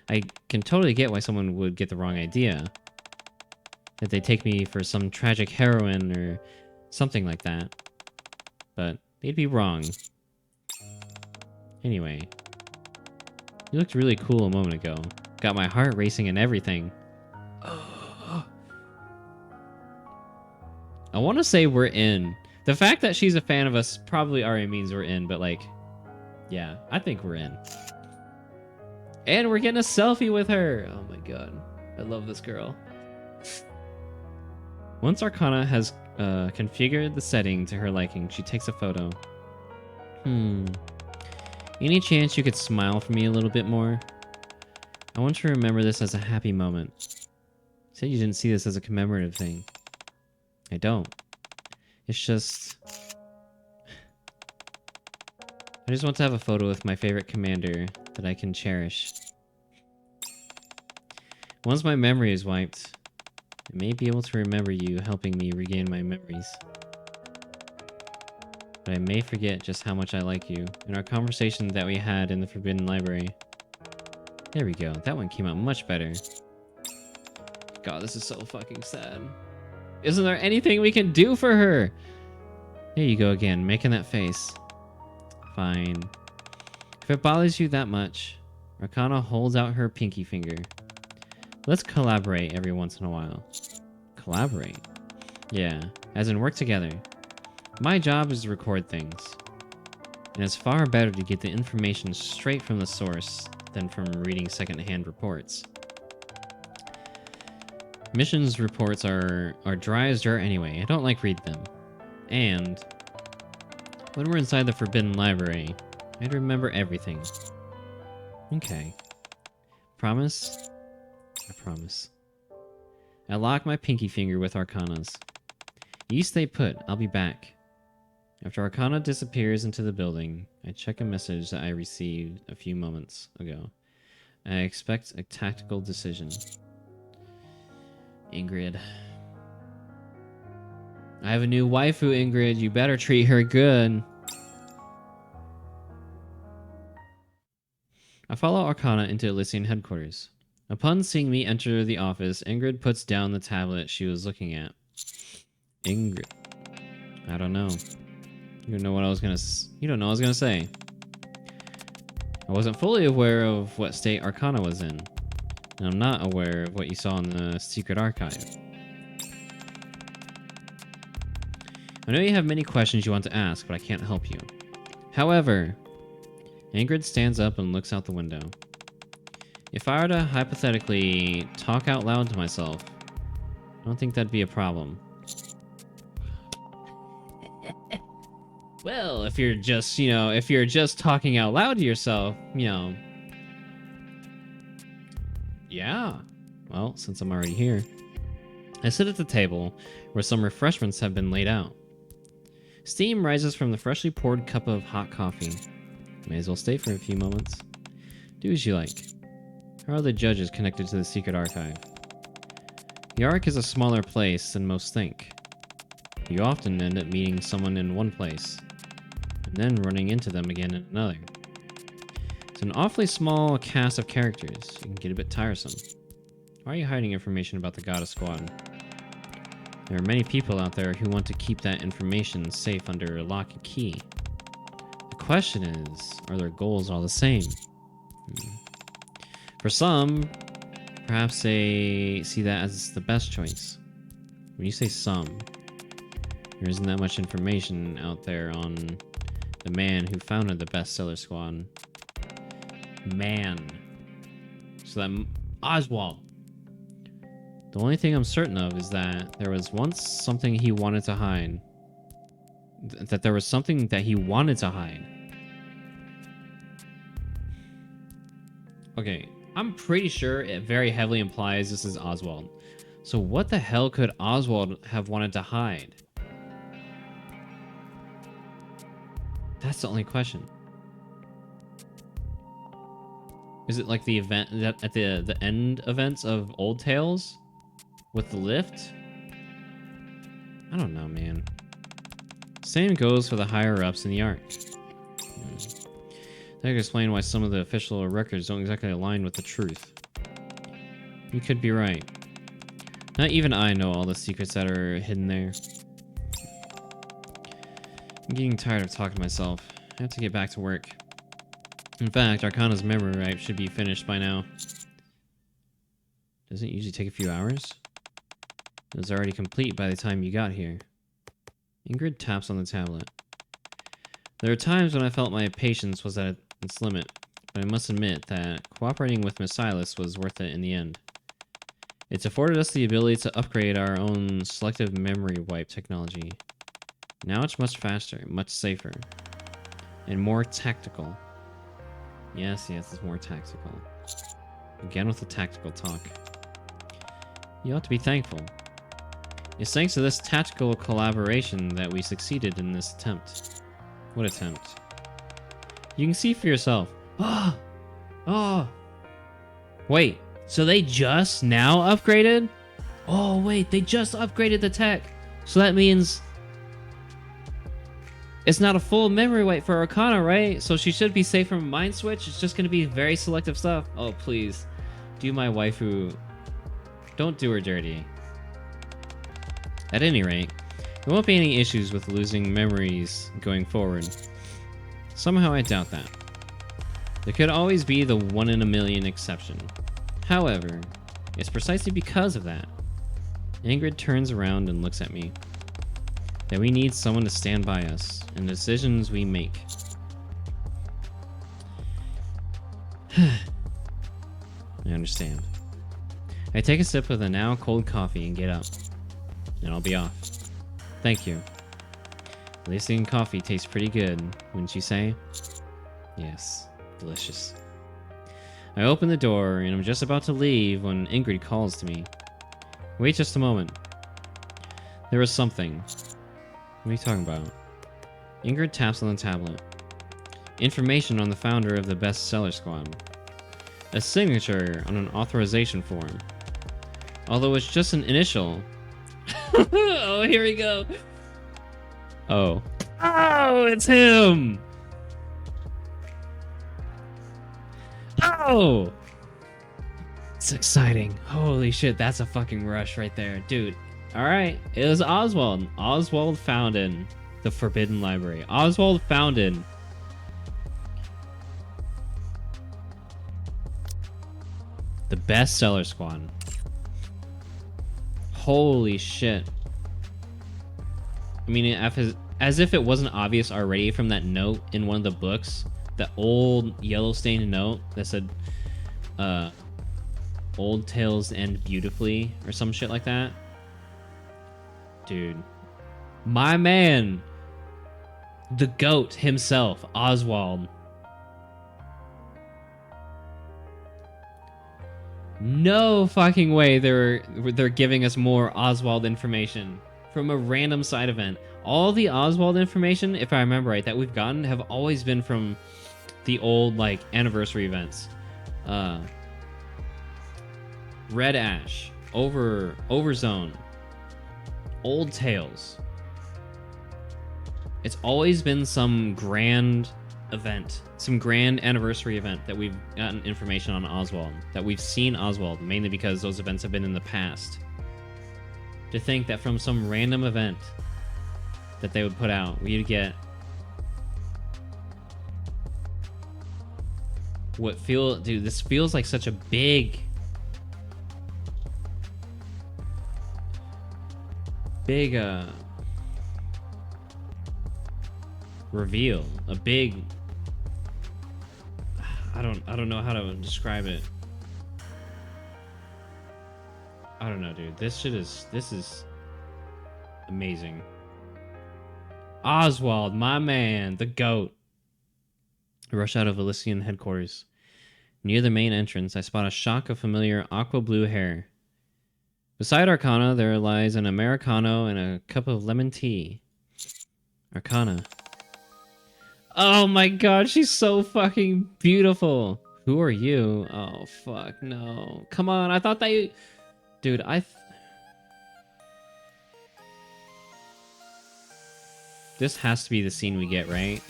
I can totally get why someone would get the wrong idea. That they take me for some tragic heroine or something like that. But they'd be wrong. Anyway. You looked really cool a moment ago. Got my heart racing and everything. I want to say we're in. The fact that she's a fan of us probably already means we're in, but like, yeah, I think we're in. And we're getting a selfie with her. Oh my god. I love this girl. Once Arcana has configured the setting to her liking, she takes a photo. Any chance you could smile for me a little bit more? I want to remember this as a happy moment. You said you didn't see this as a commemorative thing. I don't. It's just... I just want to have a photo with my favorite commander that I can cherish. Once my memory is wiped, I may be able to remember you helping me regain my memories. But I may forget just how much I like you and our conversation that we had in the Forbidden Library. There we go. That one came out much better. God, this is so fucking sad. Isn't there anything we can do for her? There you go again, making that face. Fine. If it bothers you that much, Arcana holds out her pinky finger. Let's collaborate every once in a while. Collaborate? Yeah, as in work together. My job is to record things. And it's far better to get the information straight from the source than from reading secondhand reports. Missions reports are dry as dirt anyway. I don't like reading them. And when we're inside the Forbidden Library, I'd remember everything. Okay. Promise? I promise. I lock my pinky finger with Arcana's. You stay put. I'll be back. After Arcana disappears into the building, I check a message that I received a few moments ago. I expect a tactical decision. Ingrid. I have a new waifu, Ingrid. You better treat her good. I follow Arcana into Elysian headquarters. Upon seeing me enter the office, Ingrid puts down the tablet she was looking at. Ingrid. I don't know. You don't know what I was gonna say. I wasn't fully aware of what state Arcana was in. And I'm not aware of what you saw in the secret archive. I know you have many questions you want to ask, but I can't help you. However, Ingrid stands up and looks out the window. If I were to hypothetically talk out loud to myself, I don't think that'd be a problem. Well, if you're just, if you're just talking out loud to yourself, yeah. Well, since I'm already here, I sit at the table where some refreshments have been laid out. Steam rises from the freshly poured cup of hot coffee. May as well stay for a few moments. Do as you like. How are the judges connected to the secret archive? The Ark is a smaller place than most think. You often end up meeting someone in one place, and then running into them again in another. It's an awfully small cast of characters. It can get a bit tiresome. Why are you hiding information about the Goddess Squad? There are many people out there who want to keep that information safe under lock and key. The question is, are their goals all the same? For some, perhaps they see that as the best choice. When you say some, there isn't that much information out there on the man who founded the bestseller squad. Man. So that Oswald. The only thing I'm certain of is that there was once something he wanted to hide. That there was something that he wanted to hide. Okay, I'm pretty sure it very heavily implies this is Oswald. So what the hell could Oswald have wanted to hide? That's the only question. Is it like the event that at the end events of Old Tales with the lift? I don't know, man. Same goes for the higher ups in the art. That could explain why some of the official records don't exactly align with the truth. You could be right. Not even I know all the secrets that are hidden there. I'm getting tired of talking to myself. I have to get back to work. In fact, Arcane's memory wipe should be finished by now. Doesn't it usually take a few hours? It was already complete by the time you got here. Ingrid taps on the tablet. There are times when I felt my patience was at its limit, but I must admit that cooperating with Miss Silas was worth it in the end. It's afforded us the ability to upgrade our own selective memory wipe technology. Now it's much faster, much safer, and more tactical. Yes, it's more tactical. Again with the tactical talk. You ought to be thankful. It's thanks to this tactical collaboration that we succeeded in this attempt. What attempt? You can see for yourself. Oh! Wait, so they just now upgraded? Oh, wait, they just upgraded the tech. So that means it's not a full memory wipe for Arcana, right? So she should be safe from a mind switch. It's just going to be very selective stuff. Oh, please. Do my waifu. Don't do her dirty. At any rate, there won't be any issues with losing memories going forward. Somehow I doubt that. There could always be the 1 in a million exception. However, it's precisely because of that. Ingrid turns around and looks at me. That we need someone to stand by us in the decisions we make. I understand. I take a sip of the now cold coffee and get up. And I'll be off. Thank you. Lacing coffee tastes pretty good, wouldn't you say? Yes, delicious. I open the door and I'm just about to leave when Ingrid calls to me. Wait just a moment. There was something. What are you talking about? Ingrid taps on the tablet. Information on the founder of the bestseller squad. A signature on an authorization form. Although it's just an initial. Oh, here we go. Oh, it's him. Oh, it's exciting. Holy shit, that's a fucking rush right there, dude. All right, it was Oswald. Oswald founded the Forbidden Library. Oswald founded the bestseller squad. Holy shit. I mean, as if it wasn't obvious already from that note in one of the books, that old yellow stained note that said, Old Tales End Beautifully, or some shit like that. Dude. My man. The GOAT himself, Oswald. No fucking way they're giving us more Oswald information from a random side event. All the Oswald information, if I remember right, that we've gotten have always been from the old, like, anniversary events. Red Ash, Overzone, Old Tales. It's always been some grand event, some grand anniversary event that we've gotten information on Oswald, that we've seen Oswald, mainly because those events have been in the past. To think that from some random event that they would put out, we'd get dude, this feels like such a big reveal, a big, I don't know how to describe it. I don't know, dude. This is amazing. Oswald, my man, the GOAT. I rush out of Elysian headquarters. Near the main entrance, I spot a shock of familiar aqua blue hair. Beside Arcana, there lies an Americano and a cup of lemon tea. Arcana. Oh my god, she's so fucking beautiful. Who are you? Oh, fuck, no. Come on, I thought that you... Dude, This has to be the scene we get, right?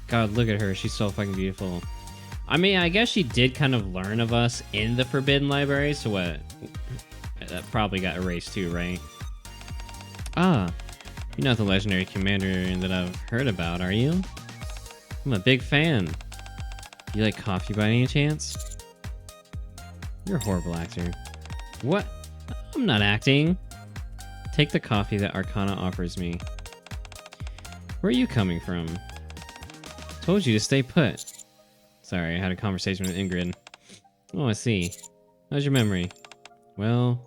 God, look at her. She's so fucking beautiful. I mean, I guess she did kind of learn of us in the Forbidden Library, so what? That probably got erased too, right? Ah, you're not the legendary commander that I've heard about, are you? I'm a big fan. You like coffee by any chance? You're a horrible actor. What? I'm not acting. Take the coffee that Arcana offers me. Where are you coming from? Told you to stay put. Sorry, I had a conversation with Ingrid. Oh, I see. How's your memory? Well...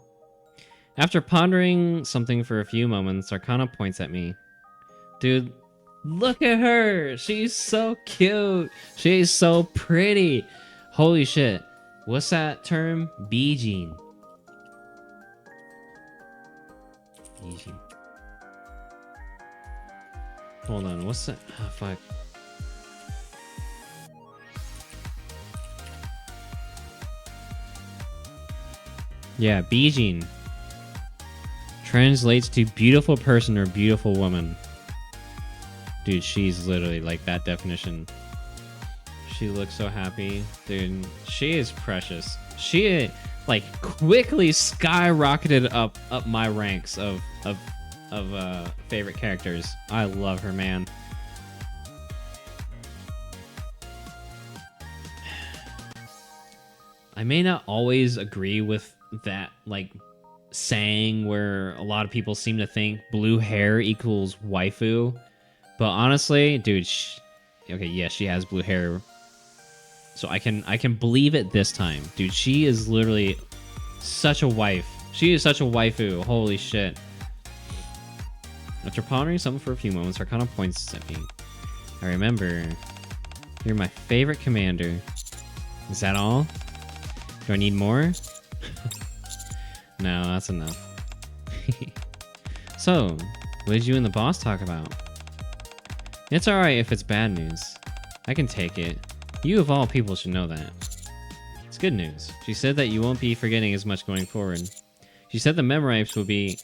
After pondering something for a few moments, Arcana points at me. Dude, look at her! She's so cute! She's so pretty! Holy shit. What's that term? Beijing. Beijing. Hold on, what's that? Oh, fuck. Yeah, Beijing. Translates to beautiful person or beautiful woman. Dude, she's literally like that definition. She looks so happy. Dude, she is precious. She like quickly skyrocketed up my ranks of favorite characters. I love her, man. I may not always agree with that like saying where a lot of people seem to think blue hair equals waifu, but honestly, dude, okay, yeah, she has blue hair, so I can believe it this time, dude. She is literally such a wife. She is such a waifu. Holy shit. After pondering something for a few moments, Arcana points at me. I remember. You're my favorite commander. Is that all? Do I need more? No, that's enough. So, what did you and the boss talk about? It's alright if it's bad news. I can take it. You of all people should know that. It's good news. She said that you won't be forgetting as much going forward. She said the memoripes will be...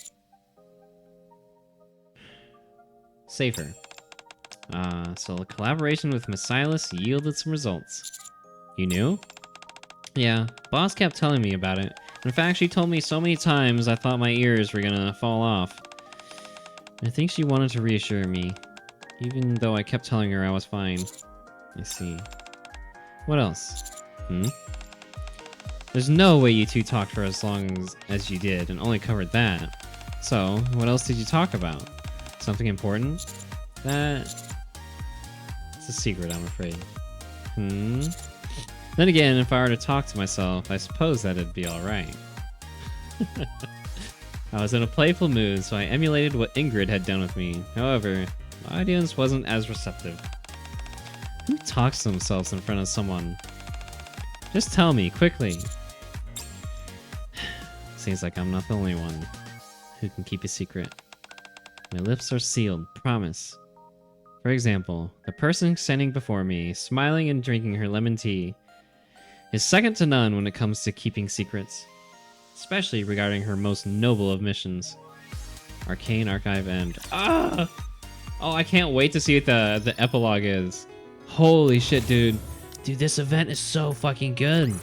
safer. So the collaboration with Messilas yielded some results. You knew? Yeah, boss kept telling me about it. In fact, she told me so many times I thought my ears were gonna fall off. I think she wanted to reassure me, even though I kept telling her I was fine. I see. What else? There's no way you two talked for as long as you did and only covered that. So, what else did you talk about? Something important? It's a secret, I'm afraid. Then again, if I were to talk to myself, I suppose that'd be alright. I was in a playful mood, so I emulated what Ingrid had done with me. However, my audience wasn't as receptive. Who talks to themselves in front of someone? Just tell me, quickly. Seems like I'm not the only one who can keep a secret. My lips are sealed, promise. For example, the person standing before me, smiling and drinking her lemon tea, is second to none when it comes to keeping secrets, especially regarding her most noble of missions. Arcane Archive End. Ah! Oh, I can't wait to see what the epilogue is. Holy shit, dude. Dude, this event is so fucking good.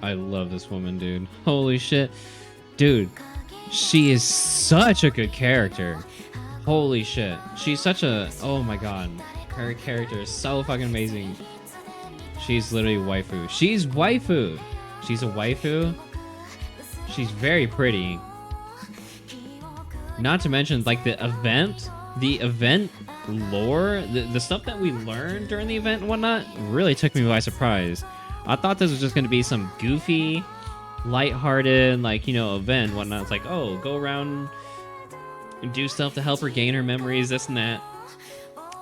I love this woman, dude. Holy shit. Dude, she is such a good character. Holy shit. She's such a... Oh my god. Her character is so fucking amazing. She's literally waifu. She's waifu! She's a waifu. She's very pretty. Not to mention, like, the event lore, the stuff that we learned during the event and whatnot, really took me by surprise. I thought this was just going to be some goofy, lighthearted, like, you know, event and whatnot. It's like, oh, go around and do stuff to help her gain her memories, this and that.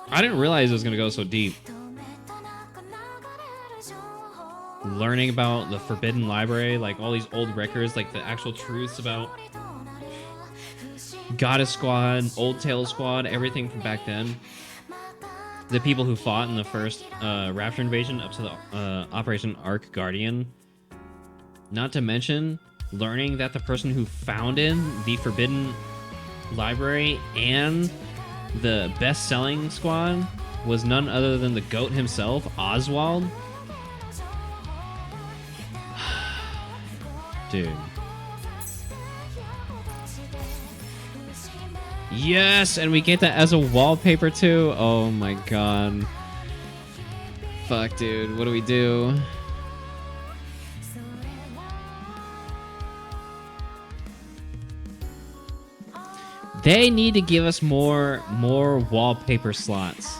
I didn't realize it was going to go so deep. Learning about the Forbidden Library, like all these old records, like the actual truths about Goddess Squad, Old Tail Squad, everything from back then. The people who fought in the first Rapture invasion up to the Operation Arc Guardian. Not to mention learning that the person who founded the Forbidden Library and the best-selling squad was none other than the GOAT himself, Oswald. Dude. Yes, and we get that as a wallpaper too. Oh my god. Fuck, dude. What do we do? They need to give us more wallpaper slots.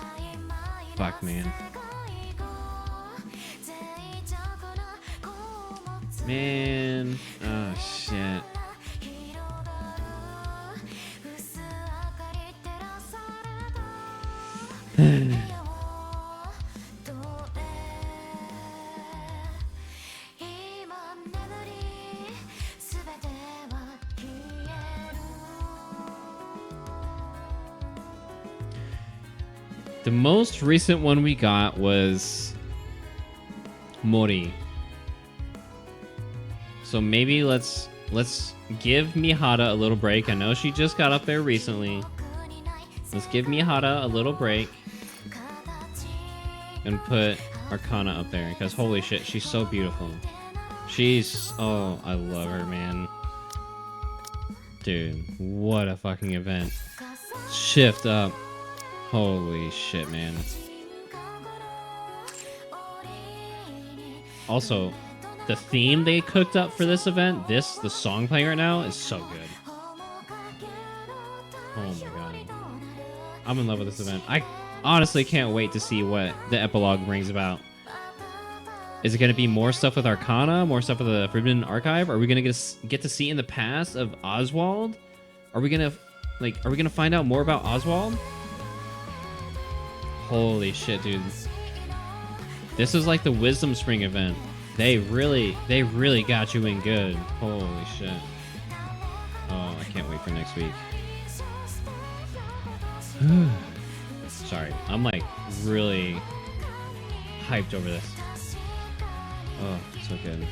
Fuck, man. Man. Oh, shit. The most recent one we got was Mori. So maybe let's give Mihara a little break. I know she just got up there recently. Let's give Mihara a little break and put Arcana up there, because holy shit, she's so beautiful. She's, oh, I love her, man. Dude, what a fucking event. Shift up. Holy shit, man. Also, the theme they cooked up for this event, the song playing right now, is so good. Oh my god. I'm in love with this event. I honestly can't wait to see what the epilogue brings about. Is it going to be more stuff with Arcana, more stuff with the Forbidden Archive? Are we going to get to see in the past of Oswald? Are we going to find out more about Oswald? Holy shit, dude. This is like the Wisdom Spring event. They really got you in good. Holy shit. Oh, I can't wait for next week. Sorry, I'm like really hyped over this. Oh, so good.